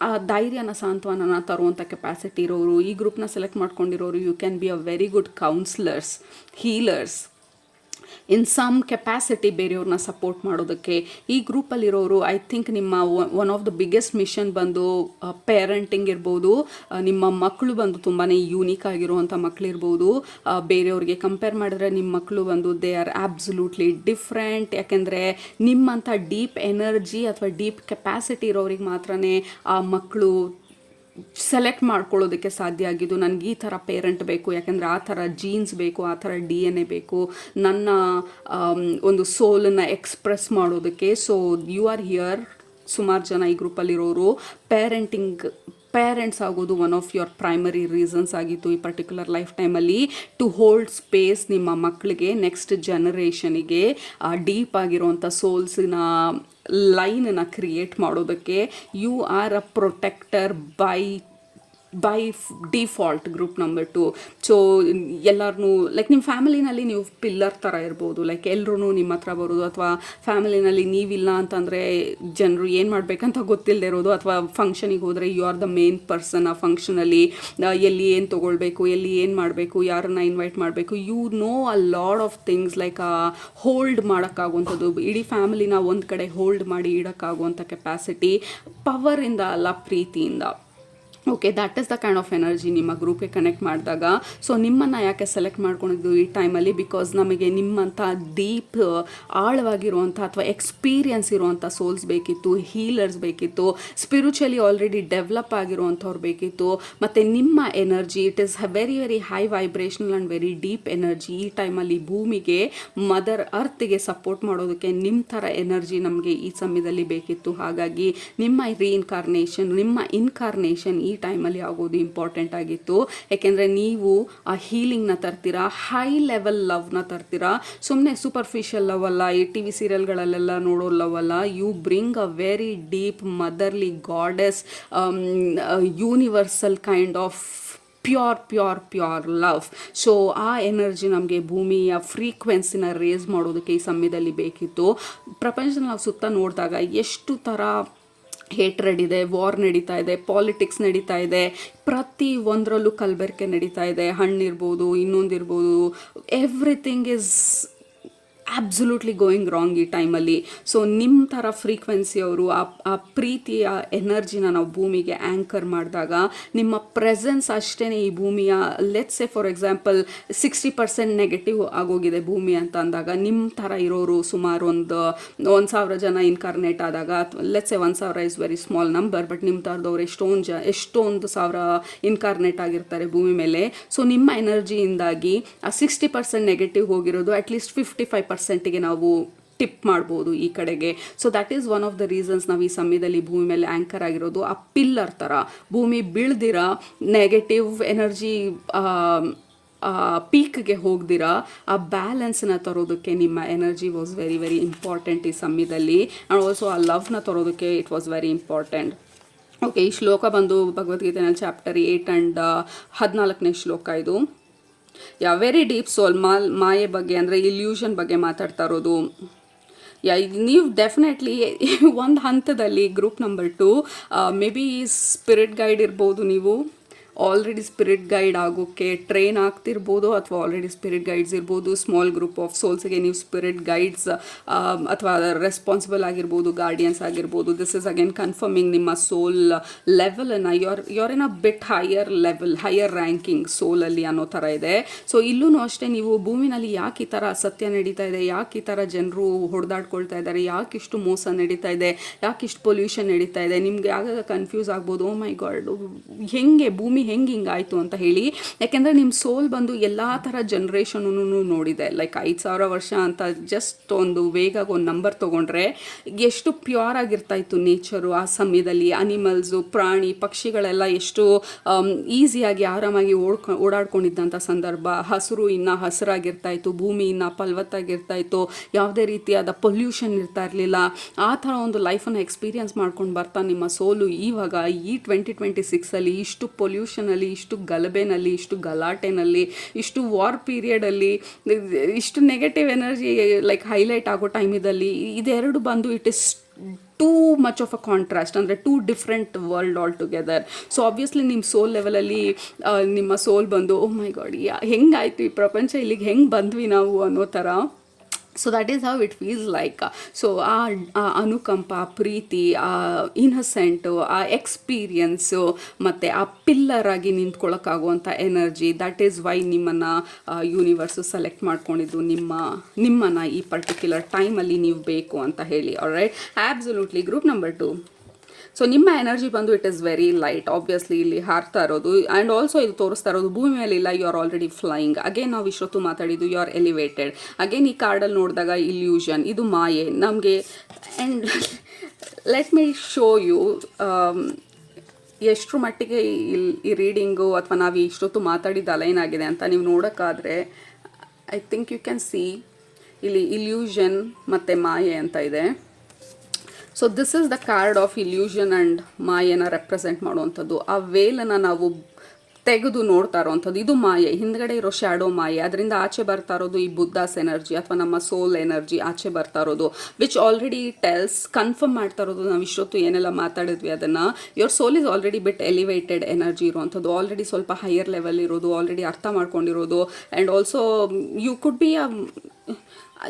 ಆ ಧೈರ್ಯನ, ಸಾಂತ್ವನನ ತರುವಂಥ ಕೆಪಾಸಿಟಿ ಇರೋರು. ಈ ಗ್ರೂಪ್ನ ಸೆಲೆಕ್ಟ್ ಮಾಡ್ಕೊಂಡಿರೋರು you can be a very good counsellors, healers in some capacity, ಬೇರೆಯವ್ರನ್ನ ಸಪೋರ್ಟ್ ಮಾಡೋದಕ್ಕೆ. ಈ ಗ್ರೂಪಲ್ಲಿರೋರು ಐ ಥಿಂಕ್ ನಿಮ್ಮ one of the biggest mission ಬಂದು ಪೇರೆಂಟಿಂಗ್ ಇರ್ಬೋದು. ನಿಮ್ಮ ಮಕ್ಕಳು ಬಂದು ತುಂಬಾ ಯೂನಿಕ್ ಆಗಿರುವಂಥ ಮಕ್ಕಳಿರ್ಬೋದು. ಬೇರೆಯವ್ರಿಗೆ ಕಂಪೇರ್ ಮಾಡಿದ್ರೆ ನಿಮ್ಮ ಮಕ್ಕಳು ಬಂದು ದೇ ಆರ್ ಆಬ್ಸಲ್ಯೂಟ್ಲಿ ಡಿಫ್ರೆಂಟ್. ಯಾಕೆಂದರೆ ನಿಮ್ಮಂಥ ಡೀಪ್ ಎನರ್ಜಿ ಅಥವಾ ಡೀಪ್ ಕೆಪಾಸಿಟಿ ಇರೋರಿಗೆ ಮಾತ್ರನೇ ಆ ಮಕ್ಕಳು ಸೆಲೆಕ್ಟ್ ಮಾಡ್ಕೊಳ್ಳೋದಕ್ಕೆ ಸಾಧ್ಯ ಆಗಿದ್ದು. ನನಗೆ ಈ ಥರ ಪೇರೆಂಟ್ ಬೇಕು, ಯಾಕೆಂದರೆ ಆ ಥರ ಜೀನ್ಸ್ ಬೇಕು, ಆ ಥರ DNA ಬೇಕು ನನ್ನ ಒಂದು ಸೋಲನ್ನು ಎಕ್ಸ್ಪ್ರೆಸ್ ಮಾಡೋದಕ್ಕೆ. So you are here. ಸುಮಾರು ಜನ ಈ ಗ್ರೂಪಲ್ಲಿರೋರು ಪೇರೆಂಟ್ಸ್ ಆಗೋದು one of your primary reasons ಆಗಿತ್ತು ಈ ಪರ್ಟಿಕ್ಯುಲರ್ ಲೈಫ್ ಟೈಮಲ್ಲಿ. ಟು ಹೋಲ್ಡ್ ಸ್ಪೇಸ್ ನಿಮ್ಮ ಮಕ್ಕಳಿಗೆ, ನೆಕ್ಸ್ಟ್ ಜನರೇಷನಿಗೆ ಡೀಪ್ ಆಗಿರೋವಂಥ ಸೋಲ್ಸಿನ ಲೈನನ್ನು ಕ್ರಿಯೇಟ್ ಮಾಡೋದಕ್ಕೆ. You are a protector by by default group number 2. So ಎಲ್ಲರನ್ನೂ ಲೈಕ್ ನಿಮ್ಮ ಫ್ಯಾಮಿಲಿನಲ್ಲಿ ನೀವು ಪಿಲ್ಲರ್ ಥರ ಇರ್ಬೋದು, ಲೈಕ್ ಎಲ್ಲರೂ ನಿಮ್ಮ ಹತ್ರ ಬರೋದು, ಅಥವಾ ಫ್ಯಾಮಿಲಿನಲ್ಲಿ ನೀವಿಲ್ಲ ಅಂತಂದರೆ ಜನರು ಏನು ಮಾಡಬೇಕಂತ ಗೊತ್ತಿಲ್ಲದೆ ಇರೋದು, ಅಥವಾ ಫಂಕ್ಷನಿಗೆ ಹೋದರೆ you are the main person ಆ ಫಂಕ್ಷನಲ್ಲಿ. ಎಲ್ಲಿ ಏನು ತೊಗೊಳ್ಬೇಕು, ಎಲ್ಲಿ ಏನು ಮಾಡಬೇಕು, ಯಾರನ್ನ ಇನ್ವೈಟ್ ಮಾಡಬೇಕು, you know a lot of things. Like hold ಮಾಡೋಕ್ಕಾಗುವಂಥದ್ದು, ಇಡೀ ಫ್ಯಾಮಿಲಿನ ಒಂದು ಕಡೆ ಹೋಲ್ಡ್ ಮಾಡಿ ಇಡೋಕ್ಕಾಗುವಂಥ ಕೆಪಾಸಿಟಿ ಪವರಿಂದ ಅಲ್ಲ, ಪ್ರೀತಿಯಿಂದ. Okay, that is the kind of energy ನಿಮ್ಮ ಗ್ರೂಪ್ಗೆ ಕನೆಕ್ಟ್ ಮಾಡಿದಾಗ. ಸೊ ನಿಮ್ಮನ್ನು ಯಾಕೆ ಸೆಲೆಕ್ಟ್ ಮಾಡ್ಕೊಂಡಿದ್ದು ಈ ಟೈಮಲ್ಲಿ? ಬಿಕಾಸ್ ನಮಗೆ ನಿಮ್ಮಂಥ ಡೀಪ್ ಆಳವಾಗಿರುವಂಥ ಅಥವಾ ಎಕ್ಸ್ಪೀರಿಯನ್ಸ್ ಇರುವಂಥ ಸೋಲ್ಸ್ ಬೇಕಿತ್ತು, ಹೀಲರ್ಸ್ ಬೇಕಿತ್ತು, ಸ್ಪಿರಿಚುವಲಿ ಆಲ್ರೆಡಿ ಡೆವಲಪ್ ಆಗಿರುವಂಥವ್ರು ಬೇಕಿತ್ತು. ಮತ್ತು ನಿಮ್ಮ energy it is very very high vibrational and very deep energy. ಈ ಟೈಮಲ್ಲಿ ಭೂಮಿಗೆ, ಮದರ್ ಅರ್ತ್ಗೆ ಸಪೋರ್ಟ್ ಮಾಡೋದಕ್ಕೆ ನಿಮ್ಮ ಥರ ಎನರ್ಜಿ ನಮಗೆ ಈ ಸಮಯದಲ್ಲಿ ಬೇಕಿತ್ತು. ಹಾಗಾಗಿ ನಿಮ್ಮ ರೀಇನ್ಕಾರ್ನೇಷನ್, ನಿಮ್ಮ ಇನ್ಕಾರ್ನೇಷನ್ ಈ ಟೈಮಲ್ಲಿ ಆಗೋದು ಇಂಪಾರ್ಟೆಂಟ್ ಆಗಿತ್ತು. ಯಾಕೆಂದರೆ ನೀವು ಆ ಹೀಲಿಂಗ್ನ ತರ್ತೀರಾ, ಹೈ ಲೆವೆಲ್ ಲವ್ನ ತರ್ತೀರಾ. ಸುಮ್ಮನೆ ಸೂಪರ್ಫಿಷಿಯಲ್ ಲವ್ ಅಲ್ಲ, ಈ ಟಿ ವಿ ಸೀರಿಯಲ್ಗಳಲ್ಲೆಲ್ಲ ನೋಡೋ ಲವ್ ಅಲ್ಲ. You bring a very deep motherly goddess, universal kind of pure love. So ಆ ಎನರ್ಜಿ ನಮಗೆ ಭೂಮಿಯ ಫ್ರೀಕ್ವೆನ್ಸಿನ ರೇಸ್ ಮಾಡೋದಕ್ಕೆ ಈ ಸಮಯದಲ್ಲಿ ಬೇಕಿತ್ತು. ಪ್ರಪಂಚದಲ್ಲಿ ನಾವು ಸುತ್ತ ನೋಡಿದಾಗ ಎಷ್ಟು ಥರ ಹೇಟ್ರೆಡ್ ಇದೆ, ವಾರ್ ನಡೀತಾ ಇದೆ, ಪಾಲಿಟಿಕ್ಸ್ ನಡೀತಾ ಇದೆ, ಪ್ರತಿ ಒಂದರಲ್ಲೂ ಕಲಬೆರಕೆ ನಡೀತಾ ಇದೆ. ಹಣ್ಣಿರ್ಬೋದು, ಇನ್ನೊಂದಿರ್ಬೋದು, everything is absolutely going wrong ಈ ಟೈಮಲ್ಲಿ. ಸೊ ನಿಮ್ಮ ಥರ ಫ್ರೀಕ್ವೆನ್ಸಿಯವರು ಆ ಪ್ರೀತಿಯ ಎನರ್ಜಿನ ನಾವು ಭೂಮಿಗೆ ಆ್ಯಂಕರ್ ಮಾಡಿದಾಗ, ನಿಮ್ಮ ಪ್ರೆಸೆನ್ಸ್ ಅಷ್ಟೇ ಈ ಭೂಮಿಯ, let's say for example 60% negative ಆಗೋಗಿದೆ ಭೂಮಿ ಅಂತ ಅಂದಾಗ, ನಿಮ್ಮ ಥರ ಇರೋರು ಸುಮಾರು 1,000 ಜನ ಇನ್ಕಾರ್ನೇಟ್ ಆದಾಗ, let's say 1,000 is very small number, but ನಿಮ್ಮ ಥರದವ್ರು ಎಷ್ಟೊಂದು ಸಾವಿರ ಇನ್ಕಾರ್ನೇಟ್ ಆಗಿರ್ತಾರೆ ಭೂಮಿ ಮೇಲೆ. ಸೊ ನಿಮ್ಮ ಎನರ್ಜಿಯಿಂದಾಗಿ ಆ 60% ನೆಗೆಟಿವ್ ಹೋಗಿರೋದು ಅಟ್ಲೀಸ್ಟ್ 55%ಗೆ ನಾವು ಟಿಪ್ ಮಾಡ್ಬೋದು ಈ ಕಡೆಗೆ. So that is one of the reasons ನಾವು ಈ ಸಮಯದಲ್ಲಿ ಭೂಮಿ ಮೇಲೆ ಆ್ಯಂಕರ್ ಆಗಿರೋದು. ಆ ಪಿಲ್ಲರ್ ಥರ ಭೂಮಿ ಬೀಳ್ದಿರ, ನೆಗೆಟಿವ್ ಎನರ್ಜಿ ಪೀಕ್ಗೆ ಹೋಗ್ದಿರ, ಆ ಬ್ಯಾಲೆನ್ಸ್ನ ತರೋದಕ್ಕೆ ನಿಮ್ಮ energy was very very important ಈ ಸಮಯದಲ್ಲಿ. ಆ್ಯಂಡ್ ಆಲ್ಸೋ ಆ ಲವ್ನ ತರೋದಕ್ಕೆ it was very important. Okay, ಈ ಶ್ಲೋಕ ಬಂದು ಭಗವದ್ಗೀತೆನಲ್ಲಿ ಚಾಪ್ಟರ್ 8 ಆ್ಯಂಡ್ 14ನೇ ಶ್ಲೋಕ ಇದು. ವೆರಿ ಡೀಪ್ ಸೋಲ್, ಮಾಯೆ ಬಗ್ಗೆ ಅಂದರೆ ಇಲ್ಯೂಷನ್ ಬಗ್ಗೆ ಮಾತಾಡ್ತಾ ಇರೋದು. ನೀವು ಡೆಫಿನೆಟ್ಲಿ ಒಂದು ಹಂತದಲ್ಲಿ group number 2 may be spirit guide ಇರ್ಬೋದು, ನೀವು ಆಲ್ರೆಡಿ ಸ್ಪಿರಿಟ್ ಗೈಡ್ ಆಗೋಕ್ಕೆ ಟ್ರೈನ್ ಆಗ್ತಿರ್ಬೋದು, ಅಥವಾ ಆಲ್ರೆಡಿ ಸ್ಪಿರಿಟ್ ಗೈಡ್ಸ್ ಇರ್ಬೋದು. ಸ್ಮಾಲ್ ಗ್ರೂಪ್ ಆಫ್ ಸೋಲ್ಸ್ಗೆ ನೀವು ಸ್ಪಿರಿಟ್ ಗೈಡ್ಸ್ ಅಥವಾ ರೆಸ್ಪಾನ್ಸಿಬಲ್ ಆಗಿರ್ಬೋದು, ಗಾರ್ಡಿಯನ್ಸ್ ಆಗಿರ್ಬೋದು. ದಿಸ್ ಇಸ್ ಅಗೇನ್ ಕನ್ಫರ್ಮಿಂಗ್ ನಿಮ್ಮ ಸೋಲ್ ಲೆವೆಲನ್ನು, you're in a bit higher level, higher ranking ಸೋಲಲ್ಲಿ ಅನ್ನೋ ಥರ ಇದೆ. ಸೊ ಇಲ್ಲೂ ಅಷ್ಟೇ, ನೀವು ಭೂಮಿನಲ್ಲಿ ಯಾಕೆ ಈ ಥರ ಅಸತ್ಯ ನಡೀತಾ ಇದೆ, ಯಾಕೆ ಈ ಥರ ಜನರು ಹೊಡೆದಾಡ್ಕೊಳ್ತಾ ಇದ್ದಾರೆ, ಯಾಕೆ ಇಷ್ಟು ಮೋಸ ನಡೀತಾ ಇದೆ, ಯಾಕೆ ಇಷ್ಟು ಪೊಲ್ಯೂಷನ್ ನಡೀತಾ ಇದೆ, ನಿಮಗೆ ಆಗಾಗ ಕನ್ಫ್ಯೂಸ್ ಆಗ್ಬೋದು, ಓ ಮೈ ಗಾಡ್ ಹೆಂಗೆ ಭೂಮಿ ಹಿಂಗಾಯಿತು ಅಂತ ಹೇಳಿ. ಯಾಕೆಂದರೆ ನಿಮ್ಮ ಸೋಲ್ ಬಂದು ಎಲ್ಲ ಥರ ಜನ್ರೇಷನೂ ನೋಡಿದೆ. ಲೈಕ್ 5,000 ವರ್ಷ ಅಂತ ಜಸ್ಟ್ ಒಂದು ವೇಗ ಒಂದು ನಂಬರ್ ತೊಗೊಂಡ್ರೆ ಎಷ್ಟು ಪ್ಯೂರ್ ಆಗಿರ್ತಾ ಇತ್ತು ನೇಚರು ಆ ಸಮಯದಲ್ಲಿ. ಅನಿಮಲ್ಸು, ಪ್ರಾಣಿ ಪಕ್ಷಿಗಳೆಲ್ಲ ಎಷ್ಟು ಈಸಿಯಾಗಿ ಆರಾಮಾಗಿ ಓಡಾಡ್ಕೊಂಡಿದ್ದಂಥ ಸಂದರ್ಭ. ಹಸಿರು ಇನ್ನೂ ಹಸಿರಾಗಿರ್ತಾ ಇತ್ತು, ಭೂಮಿ ಇನ್ನೂ ಫಲವತ್ತಾಗಿರ್ತಾ ಇತ್ತು, ಯಾವುದೇ ರೀತಿಯಾದ ಪೊಲ್ಯೂಷನ್ ಇರ್ತಾ ಇರಲಿಲ್ಲ. ಆ ಥರ ಒಂದು ಲೈಫನ್ನು ಎಕ್ಸ್ಪೀರಿಯನ್ಸ್ ಮಾಡ್ಕೊಂಡು ಬರ್ತಾ ನಿಮ್ಮ ಸೋಲು ಇವಾಗ ಈ 2026ಅಲ್ಲಿ ಇಷ್ಟು ಪೊಲ್ಯೂಷನಲ್ಲಿ, ಇಷ್ಟು ಗಲಭೆನಲ್ಲಿ, ಇಷ್ಟು ಗಲಾಟೆನಲ್ಲಿ, ಇಷ್ಟು ವಾರ್ ಪೀರಿಯಡಲ್ಲಿ, ಇಷ್ಟು ನೆಗೆಟಿವ್ ಎನರ್ಜಿ ಲೈಕ್ ಹೈಲೈಟ್ ಆಗೋ ಟೈಮಿದಲ್ಲಿ ಇದೆರಡು ಬಂದು it is too much of a contrast, ಅಂದರೆ two different world all together. So obviously ನಿಮ್ಮ ಸೋಲ್ ಲೆವೆಲಲ್ಲಿ ನಿಮ್ಮ ಸೋಲ್ ಬಂದು ಓ ಮೈ ಗಾಡ್ ಹೆಂಗಾಯಿತು ಈ ಪ್ರಪಂಚ, ಇಲ್ಲಿಗೆ ಹೆಂಗೆ ಬಂದ್ವಿ ನಾವು ಅನ್ನೋ ಥರ. So that is how it feels like. So ಆ ಅನುಕಂಪ, ಪ್ರೀತಿ, ಆ ಇನ್ನಸೆಂಟು, ಆ ಎಕ್ಸ್ಪೀರಿಯನ್ಸು ಮತ್ತು ಆ ಪಿಲ್ಲರ್ ಆಗಿ ನಿಂತ್ಕೊಳ್ಳೋಕ್ಕಾಗುವಂಥ ಎನರ್ಜಿ, ದ್ಯಾಟ್ ಈಸ್ ವೈ ನಿಮ್ಮನ್ನು ಯೂನಿವರ್ಸು ಸೆಲೆಕ್ಟ್ ಮಾಡ್ಕೊಂಡಿದ್ದು, ನಿಮ್ಮನ್ನು ಈ ಪರ್ಟಿಕ್ಯುಲರ್ ಟೈಮಲ್ಲಿ ನೀವು ಬೇಕು ಅಂತ ಹೇಳಿ. All right, absolutely. Group number 2, so ನಿಮ್ಮ ಎನರ್ಜಿ ಬಂದು it is very light. Obviously ಇಲ್ಲಿ ಹಾರ್ತಾ ಇರೋದು, ಆ್ಯಂಡ್ ಆಲ್ಸೋ ಇದು ತೋರಿಸ್ತಾ ಇರೋದು ಭೂಮಿ ಮೇಲೆ ಇಲ್ಲ, you are already flying. Again ನಾವು ಇಷ್ಟೊತ್ತು ಮಾತಾಡಿದ್ದು ಯು ಆರ್ ಎಲಿವೇಟೆಡ್. ಅಗೇನ್ ಈ ಕಾರ್ಡಲ್ಲಿ ನೋಡಿದಾಗ ಇಲ್ಯೂಷನ್, ಇದು ಮಾಯೆ ನಮಗೆ. And let me show you ಎಷ್ಟರ ಮಟ್ಟಿಗೆ ಈ ರೀಡಿಂಗು ಅಥವಾ ನಾವು ಇಷ್ಟೊತ್ತು ಮಾತಾಡಿದ್ದು ಅಲೈನ್ ಆಗಿದೆ ಅಂತ ನೀವು ನೋಡೋಕ್ಕಾದರೆ I think you can see ಇಲ್ಲಿ ಇಲ್ಯೂಷನ್ ಮತ್ತು ಮಾಯೆ ಅಂತ ಇದೆ. So this is the card of illusion and ಮಾಯನ ರೆಪ್ರೆಸೆಂಟ್ ಮಾಡುವಂಥದ್ದು. ಆ ವೇಲನ್ನು ನಾವು ತೆಗೆದು ನೋಡ್ತಾ ಇರೋವಂಥದ್ದು, ಇದು ಮಾಯೆ, ಹಿಂದ್ಗಡೆ ಇರೋ ಶ್ಯಾಡೋ ಮಾಯೆ. ಅದರಿಂದ ಆಚೆ ಬರ್ತಾ ಇರೋದು ಈ ಬುದ್ಧಾಸ್ ಎನರ್ಜಿ ಅಥವಾ ನಮ್ಮ ಸೋಲ್ ಎನರ್ಜಿ ಆಚೆ ಬರ್ತಾ ಇರೋದು, ವಿಚ್ ಆಲ್ರೆಡಿ ಟೆಲ್ಸ್, ಕನ್ಫರ್ಮ್ ಮಾಡ್ತಾ ಇರೋದು ನಾವು ಇಷ್ಟೊತ್ತು ಏನೆಲ್ಲ ಮಾತಾಡಿದ್ವಿ ಅದನ್ನು. Your soul is already bit elevated energy ಇರುವಂಥದ್ದು, ಆಲ್ರೆಡಿ ಸ್ವಲ್ಪ ಹೈಯರ್ ಲೆವೆಲ್ ಇರೋದು, ಆಲ್ರೆಡಿ ಅರ್ಥ ಮಾಡ್ಕೊಂಡಿರೋದು. And also you could be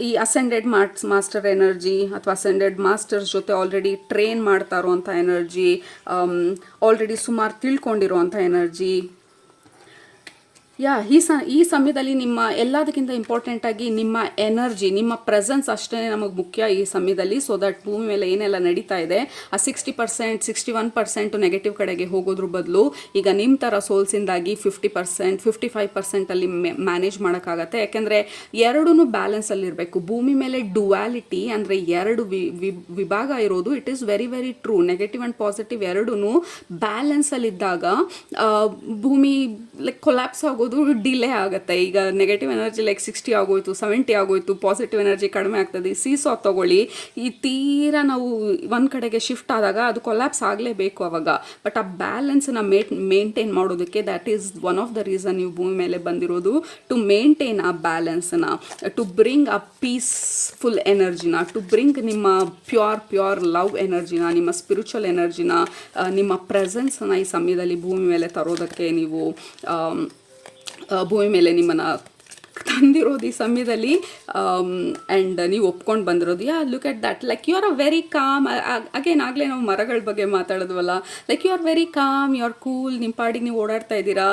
ಈ ಅಸೆಂಡೆಡ್ ಮಾಸ್ಟರ್ ಎನರ್ಜಿ ಅಥವಾ ಅಸೆಂಡೆಡ್ ಮಾಸ್ಟರ್ಸ್ ಜೊತೆ ಆಲ್ರೆಡಿ ಟ್ರೈನ್ ಮಾಡ್ತಾ ಇರುವಂಥ ಎನರ್ಜಿ, ಆಲ್ರೆಡಿ ಸುಮಾರು ತಿಳ್ಕೊಂಡಿರುವಂಥ ಎನರ್ಜಿ. ಈ ಸಮಯದಲ್ಲಿ ನಿಮ್ಮ ಎಲ್ಲದಕ್ಕಿಂತ ಇಂಪಾರ್ಟೆಂಟಾಗಿ ನಿಮ್ಮ ಎನರ್ಜಿ, ನಿಮ್ಮ ಪ್ರೆಸೆನ್ಸ್ ಅಷ್ಟೇ ನಮಗೆ ಮುಖ್ಯ ಈ ಸಮಯದಲ್ಲಿ. ಸೊ ದಟ್ ಭೂಮಿ ಮೇಲೆ ಏನೆಲ್ಲ ನಡೀತಾ ಇದೆ ಆ 60%, 61% ನೆಗೆಟಿವ್ ಕಡೆಗೆ ಹೋಗೋದ್ರ ಬದಲು ಈಗ ನಿಮ್ಮ ಥರ ಸೋಲ್ಸಿಂದಾಗಿ 50%, 55% ಮ್ಯಾನೇಜ್ ಮಾಡೋಕ್ಕಾಗತ್ತೆ. ಯಾಕೆಂದರೆ ಎರಡೂ ಬ್ಯಾಲೆನ್ಸಲ್ಲಿರಬೇಕು. ಭೂಮಿ ಮೇಲೆ ಡುವ್ಯಾಲಿಟಿ ಅಂದರೆ ಎರಡು ವಿಭಾಗ ಇರೋದು, it is very very true. Negative and positive ಎರಡೂ ಬ್ಯಾಲೆನ್ಸಲ್ಲಿದ್ದಾಗ ಭೂಮಿ ಕೊಲ್ಯಾಪ್ಸ್ ಆಗೋದು ಡಿಲೇ ಆಗುತ್ತೆ. ಈಗ ನೆಗೆಟಿವ್ ಎನರ್ಜಿ 60 ಆಗೋಯ್ತು, 70 ಆಗೋಯ್ತು, ಪಾಸಿಟಿವ್ ಎನರ್ಜಿ ಕಡಿಮೆ ಆಗ್ತದೆ. ಸೀಸಾ ತಗೊಳ್ಳಿ, ಈ ತೀರಾ ನಾವು ಒಂದು ಕಡೆಗೆ ಶಿಫ್ಟ್ ಆದಾಗ ಅದು ಕೊಲ್ಯಾಪ್ಸ್ ಆಗಲೇಬೇಕು ಅವಾಗ. ಬಟ್ ಆ ಬ್ಯಾಲೆನ್ಸ್ನ ಮೇಂಟೈನ್ ಮಾಡೋದಕ್ಕೆ that is one of the reason ನೀವು ಭೂಮಿ ಮೇಲೆ ಬಂದಿರೋದು, ಟು ಮೇಂಟೈನ್ ಆ ಬ್ಯಾಲೆನ್ಸ್ನ, ಟು ಬ್ರಿಂಗ್ ಅ ಪೀಸ್ಫುಲ್ ಎನರ್ಜಿನ, ಟು ಬ್ರಿಂಗ್ ನಿಮ್ಮ ಪ್ಯೂರ್ ಲವ್ ಎನರ್ಜಿನ, ನಿಮ್ಮ ಸ್ಪಿರಿಚುವಲ್ ಎನರ್ಜಿನ, ನಿಮ್ಮ ಪ್ರೆಸೆನ್ಸ್ನ ಈ ಸಮಯದಲ್ಲಿ ಭೂಮಿ ಮೇಲೆ ತರೋದಕ್ಕೆ ನೀವು ಭೂಮಿ ಮೇಲೆ ನಿಮ್ಮನ್ನು ತಂದಿರೋದು ಈ ಸಮಯದಲ್ಲಿ. ಆ್ಯಂಡ್ ನೀವು ಒಪ್ಕೊಂಡು ಬಂದಿರೋದು. Look at that, like you are a very calm. Again ಆಗಲೇ ನಾವು ಮರಗಳ ಬಗ್ಗೆ ಮಾತಾಡಿದ್ವಲ್ಲ, like you are very calm, you are cool, ನಿಮ್ಮ ಪಾಡಿಗೆ ನೀವು ಓಡಾಡ್ತಾ ಇದ್ದೀರಾ.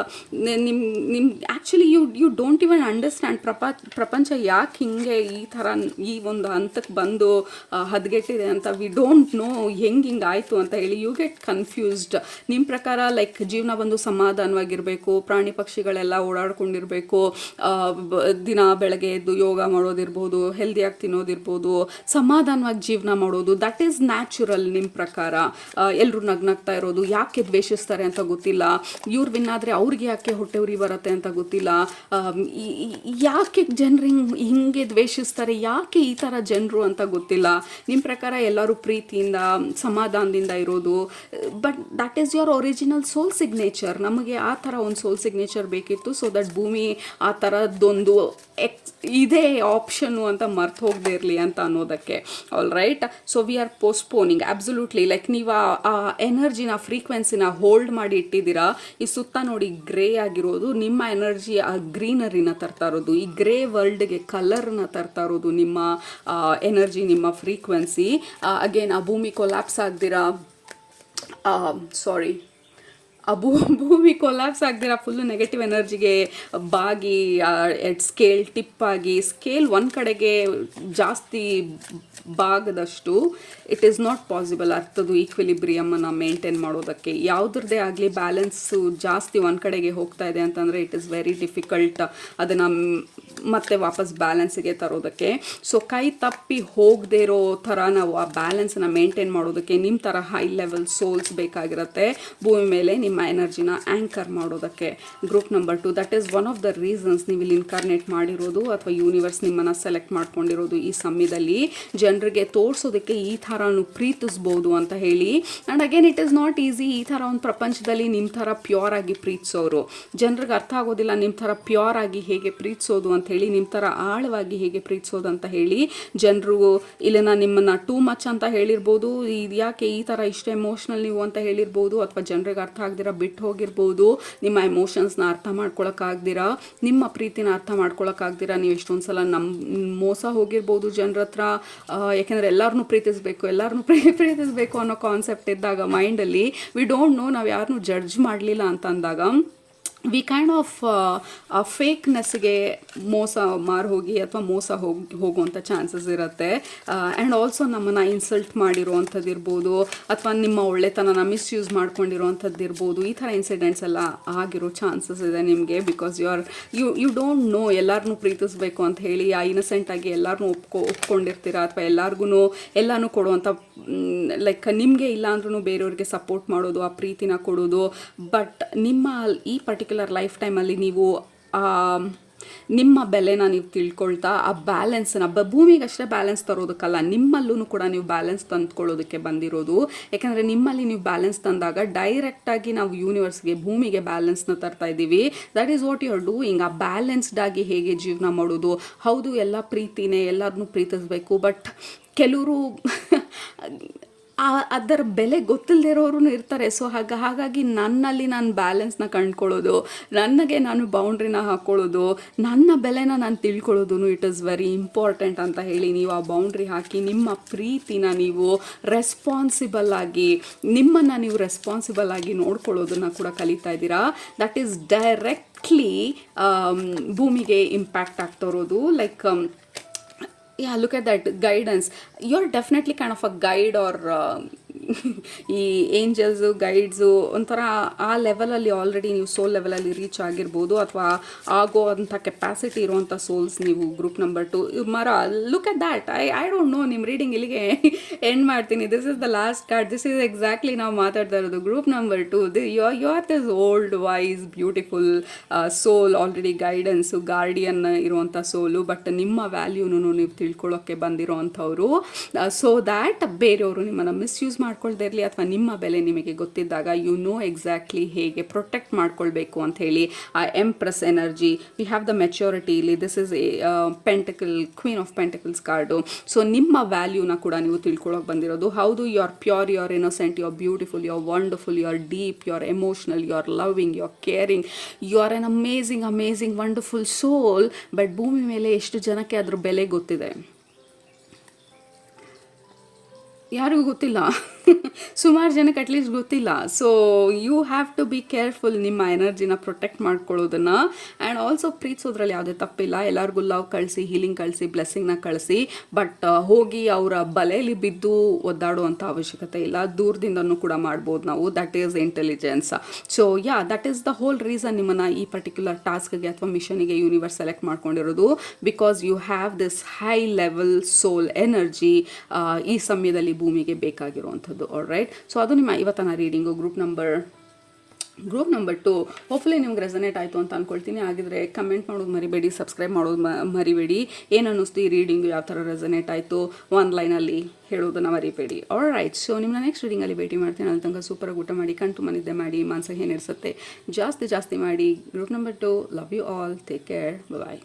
ನಿಮ್ಮ actually you don't even understand ಪ್ರಪಂಚ ಯಾಕೆ ಹಿಂಗೆ ಈ ಥರ ಈ ಒಂದು ಹಂತಕ್ಕೆ ಬಂದು ಹದಗೆಟ್ಟಿದೆ ಅಂತ. ವಿ ಡೋಂಟ್ ನೋ ಹಿಂಗೆ ಆಯಿತು ಅಂತ ಹೇಳಿ. You get confused. ನಿಮ್ಮ ಪ್ರಕಾರ ಲೈಕ್ ಜೀವನ ಬಂದು ಸಮಾಧಾನವಾಗಿರಬೇಕು, ಪ್ರಾಣಿ ಪಕ್ಷಿಗಳೆಲ್ಲ ಓಡಾಡ್ಕೊಂಡಿರಬೇಕು, ದಿನ ಬೆಳಗ್ಗೆ ಎದ್ದು ಯೋಗ ಮಾಡೋದಿರ್ಬೋದು, ಹೆಲ್ದಿಯಾಗಿ ತಿನ್ನೋದಿರ್ಬೋದು, ಸಮಾಧಾನವಾಗಿ ಜೀವನ ಮಾಡೋದು, ದಟ್ ಈಸ್ ನ್ಯಾಚುರಲ್. ನಿಮ್ಮ ಪ್ರಕಾರ ಎಲ್ಲರೂ ನಗ್ನಗ್ತಾ ಇರೋದು, ಯಾಕೆ ದ್ವೇಷಿಸ್ತಾರೆ ಅಂತ ಗೊತ್ತಿಲ್ಲ. ಇವ್ರು ವಿನ್ನಾದರೆ ಅವ್ರಿಗೆ ಯಾಕೆ ಹೊಟ್ಟೆ ಉರಿ ಬರುತ್ತೆ ಅಂತ ಗೊತ್ತಿಲ್ಲ. ಯಾಕೆ ಜನರು ಹಿಂಗೆ ದ್ವೇಷಿಸ್ತಾರೆ, ಯಾಕೆ ಈ ಥರ ಜನರು ಅಂತ ಗೊತ್ತಿಲ್ಲ. ನಿಮ್ಮ ಪ್ರಕಾರ ಎಲ್ಲರೂ ಪ್ರೀತಿಯಿಂದ ಸಮಾಧಾನದಿಂದ ಇರೋದು. But that is your original soul signature. ನಮಗೆ ಆ ಥರ ಒಂದು ಸೋಲ್ ಸಿಗ್ನೇಚರ್ ಬೇಕಿತ್ತು. ಸೊ ದಟ್ ಭೂಮಿ ಆ ಥರದ್ದೊಂದು ಇದೇ ಆಪ್ಷನ್ನು ಅಂತ ಮರ್ತು ಹೋಗದೇ ಇರಲಿ ಅಂತ ಅನ್ನೋದಕ್ಕೆ. All right. So we are postponing absolutely. Like ನೀವು ಆ ಎನರ್ಜಿನ, ಫ್ರೀಕ್ವೆನ್ಸಿನ ಹೋಲ್ಡ್ ಮಾಡಿ ಇಟ್ಟಿದ್ದೀರಾ. ಈ ಸುತ್ತ ನೋಡಿ ಗ್ರೇ ಆಗಿರೋದು ನಿಮ್ಮ ಎನರ್ಜಿ, ಆ ಗ್ರೀನರಿನ ತರ್ತಾ ಇರೋದು, ಈ ಗ್ರೇ ವರ್ಲ್ಡ್ಗೆ ಕಲರ್ನ ತರ್ತಾ ಇರೋದು ನಿಮ್ಮ ಎನರ್ಜಿ, ನಿಮ್ಮ ಫ್ರೀಕ್ವೆನ್ಸಿ. ಅಗೇನ್ ಆ ಭೂಮಿ ಕೊಲ್ಯಾಪ್ಸ್ ಆಗ್ದಿರಾ, ಭೂಮಿ ಕೊಲ್ಯಾಪ್ಸ್ ಆಗ್ದಿರ ಫುಲ್ಲು ನೆಗೆಟಿವ್ ಎನರ್ಜಿಗೆ ಬಾಗಿ ಸ್ಕೇಲ್ ಟಿಪ್ ಆಗಿ, ಸ್ಕೇಲ್ ಒಂದು ಕಡೆಗೆ ಜಾಸ್ತಿ ಬಾಗದಷ್ಟು ಇಟ್ ಈಸ್ ನಾಟ್ ಪಾಸಿಬಲ್. ಅರ್ಥದ್ದು ಈಕ್ವಿಲಿಬ್ರಿಯಮನ್ನು ಮೇಂಟೈನ್ ಮಾಡೋದಕ್ಕೆ ಯಾವುದ್ರದ್ದೇ ಆಗಲಿ ಬ್ಯಾಲೆನ್ಸು ಜಾಸ್ತಿ ಒಂದು ಕಡೆಗೆ ಹೋಗ್ತಾ ಇದೆ ಅಂತಂದರೆ ಇಟ್ ಈಸ್ ವೆರಿ ಡಿಫಿಕಲ್ಟ್ ಅದನ್ನು ಮತ್ತೆ ವಾಪಸ್ ಬ್ಯಾಲೆನ್ಸಿಗೆ ತರೋದಕ್ಕೆ. ಸೊ ಕೈ ತಪ್ಪಿ ಹೋಗದೇ ಇರೋ ಥರ ನಾವು ಆ ಬ್ಯಾಲೆನ್ಸನ್ನು ಮೇಂಟೈನ್ ಮಾಡೋದಕ್ಕೆ ನಿಮ್ಮ ಥರ ಹೈ ಲೆವೆಲ್ ಸೋಲ್ಸ್ ಬೇಕಾಗಿರುತ್ತೆ ಭೂಮಿ ಮೇಲೆ ನಿಮ್ಮ ಎನರ್ಜಿನ ಆ್ಯಂಕರ್ ಮಾಡೋದಕ್ಕೆ. Group number 2, that is one of the reasons ನೀವು ಇಲ್ಲಿ ಇನ್ಕಾರ್ನೇಟ್ ಮಾಡಿರೋದು ಅಥವಾ ಯೂನಿವರ್ಸ್ ನಿಮ್ಮನ್ನು ಸೆಲೆಕ್ಟ್ ಮಾಡ್ಕೊಂಡಿರೋದು ಈ ಸಮಯದಲ್ಲಿ ಜನರಿಗೆ ತೋರಿಸೋದಕ್ಕೆ ಈ ಥರನೂ ಪ್ರೀತಿಸ್ಬೋದು ಅಂತ ಹೇಳಿ. And again it is not easy. ಈ ಥರ ಒಂದು ಪ್ರಪಂಚದಲ್ಲಿ ನಿಮ್ಮ ಥರ ಪ್ಯೂರ್ ಆಗಿ ಪ್ರೀತಿಸೋರು ಜನರಿಗೆ ಅರ್ಥ ಆಗೋದಿಲ್ಲ. ನಿಮ್ಮ ಥರ ಪ್ಯೂರ್ ಆಗಿ ಹೇಗೆ ಪ್ರೀತಿಸೋದು ಅಂತ ಹೇಳಿ, ನಿಮ್ಮ ಥರ ಆಳವಾಗಿ ಹೇಗೆ ಪ್ರೀತಿಸೋದು ಅಂತ ಹೇಳಿ. ಜನರು ಇಲ್ಲಿನ ನಿಮ್ಮನ್ನು ಟೂ ಮಚ್ ಅಂತ ಹೇಳಿರ್ಬೋದು, ಇದು ಯಾಕೆ ಈ ಥರ ಇಷ್ಟು ಎಮೋಷ್ನಲ್ ನೀವು ಅಂತ ಹೇಳಿರ್ಬೋದು, ಅಥವಾ ಜನರಿಗೆ ಅರ್ಥ ಆಗ್ದಿರ ಬಿಟ್ಟು ಹೋಗಿರ್ಬೋದು. ನಿಮ್ಮ ಎಮೋಷನ್ಸ್ನ ಅರ್ಥ ಮಾಡ್ಕೊಳಕ್ಕಾಗ್ದಿರಾ, ನಿಮ್ಮ ಪ್ರೀತಿನ ಅರ್ಥ ಮಾಡ್ಕೊಳಕ್ಕಾಗ್ದಿರಾ ನೀವು ಎಷ್ಟೊಂದು ಸಲ ಮೋಸ ಹೋಗಿರ್ಬೋದು ಜನರ ಹತ್ರ. ಯಾಕೆಂದರೆ ಎಲ್ಲರನ್ನೂ ಪ್ರೀತಿಸಬೇಕು ಅನ್ನೋ ಕಾನ್ಸೆಪ್ಟ್ ಇದ್ದಾಗ ಮೈಂಡಲ್ಲಿ ವಿ ಡೋಂಟ್ ನೋ, ನಾವು ಯಾರನ್ನೂ ಜಡ್ಜ್ ಮಾಡಲಿಲ್ಲ ಅಂತ ಅಂದಾಗ ವಿ ಕೈಂಡ್ ಆಫ್ ಫೇಕ್ನೆಸ್ಗೆ ಹೋಗಿ ಅಥವಾ ಮೋಸ ಹೋಗುವಂಥ ಚಾನ್ಸಸ್ ಇರುತ್ತೆ. ಆ್ಯಂಡ್ ಆಲ್ಸೋ ನಮ್ಮನ್ನು ಇನ್ಸಲ್ಟ್ ಮಾಡಿರುವಂಥದ್ದು ಇರ್ಬೋದು, ಅಥವಾ ನಿಮ್ಮ ಒಳ್ಳೆತನನ ಮಿಸ್ಯೂಸ್ ಮಾಡ್ಕೊಂಡಿರೋವಂಥದ್ದು ಇರ್ಬೋದು. ಈ ಥರ ಇನ್ಸಿಡೆಂಟ್ಸ್ ಎಲ್ಲ ಆಗಿರೋ ಚಾನ್ಸಸ್ ಇದೆ ನಿಮಗೆ. ಬಿಕಾಸ್ ಯು ಡೋಂಟ್ ನೋ ಎಲ್ಲರನ್ನೂ ಪ್ರೀತಿಸ್ಬೇಕು ಅಂತ ಹೇಳಿ ಆ ಇನ್ನಸೆಂಟಾಗಿ ಎಲ್ಲರನ್ನೂ ಒಪ್ಕೊಂಡಿರ್ತೀರ, ಅಥವಾ ಎಲ್ಲನೂ ಕೊಡುವಂಥ ಲೈಕ್ ನಿಮಗೆ ಇಲ್ಲ ಅಂದ್ರೂ ಬೇರೆಯವ್ರಿಗೆ ಸಪೋರ್ಟ್ ಮಾಡೋದು, ಆ ಪ್ರೀತಿನ ಕೊಡೋದು. ಬಟ್ ನಿಮ್ಮ ಈ ಪರ್ಟಿಕ್ಯುಲರ್ ಲೈಫ್ ಟೈಮಲ್ಲಿ ನೀವು ನಿಮ್ಮ ಬೆಲೆನ ನೀವು ತಿಳ್ಕೊಳ್ತಾ ಆ ಬ್ಯಾಲೆನ್ಸ್ನ ಭೂಮಿಗೆ ಅಷ್ಟೇ ಬ್ಯಾಲೆನ್ಸ್ ತರೋದಕ್ಕಲ್ಲ, ನಿಮ್ಮಲ್ಲೂ ಕೂಡ ನೀವು ಬ್ಯಾಲೆನ್ಸ್ ತಂದ್ಕೊಳ್ಳೋದಕ್ಕೆ ಬಂದಿರೋದು. ಯಾಕಂದರೆ ನಿಮ್ಮಲ್ಲಿ ನೀವು ಬ್ಯಾಲೆನ್ಸ್ ತಂದಾಗ ಡೈರೆಕ್ಟಾಗಿ ನಾವು ಯೂನಿವರ್ಸ್ಗೆ, ಭೂಮಿಗೆ ಬ್ಯಾಲೆನ್ಸ್ನ ತರ್ತಾ ಇದ್ದೀವಿ. That is what you are doing. ಆ ಬ್ಯಾಲೆನ್ಸ್ಡ್ ಆಗಿ ಹೇಗೆ ಜೀವನ ಮಾಡೋದು. ಹೌದು, ಎಲ್ಲ ಪ್ರೀತಿನೇ, ಎಲ್ಲರನ್ನೂ ಪ್ರೀತಿಸಬೇಕು, ಬಟ್ ಕೆಲವರು ಅದರ ಬೆಲೆ ಗೊತ್ತಿಲ್ಲದೆ ಇರೋರು ಇರ್ತಾರೆ. ಸೊ ಹಾಗಾಗಿ ನನ್ನಲ್ಲಿ ನಾನು ಬ್ಯಾಲೆನ್ಸ್ನ ಕಂಡ್ಕೊಳ್ಳೋದು, ನನಗೆ ನಾನು ಬೌಂಡ್ರಿನ ಹಾಕ್ಕೊಳ್ಳೋದು, ನನ್ನ ಬೆಲೆನ ನಾನು ತಿಳ್ಕೊಳ್ಳೋದು ಇಟ್ ಈಸ್ ವೆರಿ ಇಂಪಾರ್ಟೆಂಟ್ ಅಂತ ಹೇಳಿ ನೀವು ಆ ಬೌಂಡ್ರಿ ಹಾಕಿ ನಿಮ್ಮ ಪ್ರೀತಿನ ನೀವು ರೆಸ್ಪಾನ್ಸಿಬಲ್ ಆಗಿ, ನಿಮ್ಮನ್ನು ನೀವು ರೆಸ್ಪಾನ್ಸಿಬಲ್ ಆಗಿ ನೋಡ್ಕೊಳ್ಳೋದನ್ನು ಕೂಡ ಕಲಿತಾ ಇದ್ದೀರಾ. ದಟ್ ಈಸ್ ಡೈರೆಕ್ಟ್ಲಿ ಭೂಮಿಗೆ ಇಂಪ್ಯಾಕ್ಟ್ ಆಗ್ತಾ ಇರೋದು. Like yeah, look at that guidance. You're definitely kind of a guide or ಈ ಏಂಜಲ್ಸು, ಗೈಡ್ಸು ಒಂಥರ ಆ ಲೆವೆಲಲ್ಲಿ ಆಲ್ರೆಡಿ ನೀವು ಸೋಲ್ ಲೆವೆಲಲ್ಲಿ ರೀಚ್ ಆಗಿರ್ಬೋದು, ಅಥವಾ ಆಗೋ ಅಂಥ ಕೆಪಾಸಿಟಿ ಇರುವಂಥ ಸೋಲ್ಸ್ ನೀವು ಗ್ರೂಪ್ ನಂಬರ್ 2 ಮರ. Look at that. I don't know, ನಿಮ್ಮ ರೀಡಿಂಗ್ ಇಲ್ಲಿಗೆ ಎಂಡ್ ಮಾಡ್ತೀನಿ. This is the last card. This is exactly ನಾವು ಮಾತಾಡ್ತಾ ಇರೋದು group number 2. You are this old wise beautiful soul, already guidance, guardian ಇರುವಂಥ soul, but ನಿಮ್ಮ ವ್ಯಾಲ್ಯೂನು ನೀವು ತಿಳ್ಕೊಳ್ಳೋಕ್ಕೆ ಬಂದಿರೋ ಅಂಥವ್ರು. ಸೊ ದ್ಯಾಟ್ ಬೇರೆಯವರು ನಿಮ್ಮನ್ನು ಮಿಸ್ಯೂಸ್ ಮಾಡ್ಕೊಳ್ದೇ ಇರಲಿ, ಅಥವಾ ನಿಮ್ಮ ಬೆಲೆ ನಿಮಗೆ ಗೊತ್ತಿದ್ದಾಗ ಯು ನೋ ಎಕ್ಸಾಕ್ಟ್ಲಿ ಹೇಗೆ ಪ್ರೊಟೆಕ್ಟ್ ಮಾಡ್ಕೊಳ್ಬೇಕು ಅಂತ ಹೇಳಿ. ಆ empress energy, we have the maturity ಇಲ್ಲಿ. This is pentacle, queen of pentacles card. So ನಿಮ್ಮ ವ್ಯಾಲ್ಯೂನ ಕೂಡ ನೀವು ತಿಳ್ಕೊಳ್ಳೋಕೆ ಬಂದಿರೋದು. ಹೌದು, you are pure, you are innocent, you are beautiful, you are wonderful, you are deep, you are emotional, you are loving, you are caring, you are an amazing wonderful soul. But ಭೂಮಿ ಮೇಲೆ ಎಷ್ಟು ಜನಕ್ಕೆ ಅದ್ರ ಬೆಲೆ ಗೊತ್ತಿದೆ? ಯಾರಿಗೂ ಗೊತ್ತಿಲ್ಲ. ಸುಮಾರು ಜನಕ್ಕೆ ಅಟ್ಲೀಸ್ಟ್ ಗೊತ್ತಿಲ್ಲ. So you have to be careful ನಿಮ್ಮ ಎನರ್ಜಿನ ಪ್ರೊಟೆಕ್ಟ್ ಮಾಡ್ಕೊಳ್ಳೋದನ್ನು. ಆ್ಯಂಡ್ ಆಲ್ಸೋ ಪ್ರೀತಿಸೋದ್ರಲ್ಲಿ ಯಾವುದೇ ತಪ್ಪಿಲ್ಲ. ಎಲ್ಲರಿಗೂ ಲವ್ ಕಳಿಸಿ, ಹೀಲಿಂಗ್ ಕಳಿಸಿ, ಬ್ಲೆಸ್ಸಿಂಗ್ನ ಕಳಿಸಿ. ಬಟ್ ಹೋಗಿ ಅವರ ಬಲೆಯಲ್ಲಿ ಬಿದ್ದು ಒದ್ದಾಡುವಂಥ ಅವಶ್ಯಕತೆ ಇಲ್ಲ. ದೂರದಿಂದನೂ ಕೂಡ ಮಾಡ್ಬೋದು ನಾವು. That is intelligence. So that is the whole reason ನಿಮ್ಮನ್ನು ಈ ಪರ್ಟಿಕ್ಯುಲರ್ ಟಾಸ್ಕ್ಗೆ ಅಥವಾ ಮಿಷನಿಗೆ ಯೂನಿವರ್ಸ್ ಸೆಲೆಕ್ಟ್ ಮಾಡ್ಕೊಂಡಿರೋದು. Because you have this high level soul energy ಈ ಸಮಯದಲ್ಲಿ ಭೂಮಿಗೆ ಬೇಕಾಗಿರುವಂಥದ್ದು. All right. ಸೊ ಅದು ನಿಮ್ಮ ಇವತ್ತಿನ ರೀಡಿಂಗು ಗ್ರೂಪ್ ನಂಬರ್ 2. ಹೋಪ್ಫುಲಿ ನಿಮ್ಗೆ ರೆಸನೇಟ್ ಆಯಿತು ಅಂತ ಅಂದ್ಕೊಳ್ತೀನಿ. ಆಗಿದ್ರೆ ಕಮೆಂಟ್ ಮಾಡೋದು ಮರಿಬೇಡಿ, ಸಬ್ಸ್ಕ್ರೈಬ್ ಮಾಡೋದು ಮರಿಬೇಡಿ. ಏನು ಅನ್ನಿಸ್ತು ಈ ರೀಡಿಂಗು, ಯಾವ ಥರ ರೆಸನೇಟ್ ಆಯಿತು, ಒಂದು ಲೈನಲ್ಲಿ ಹೇಳೋದನ್ನು ಮರಿಬೇಡಿ. All right. ಸೊ ನಿಮ್ಮನ್ನ ನೆಕ್ಸ್ಟ್ ರೀಡಿಂಗಲ್ಲಿ ಭೇಟಿ ಮಾಡ್ತೀನಿ. ಅಲ್ಲಿ ತನಕ ಸೂಪರಾಗಿ ಊಟ ಮಾಡಿ, ಕಣ್ತು ಮನಿದ್ದೆ ಮಾಡಿ, ಮನಸ್ಸಿಗೆ ಏನಿರಿಸುತ್ತೆ ಜಾಸ್ತಿ ಮಾಡಿ. Group number 2, love you all, take care, bye.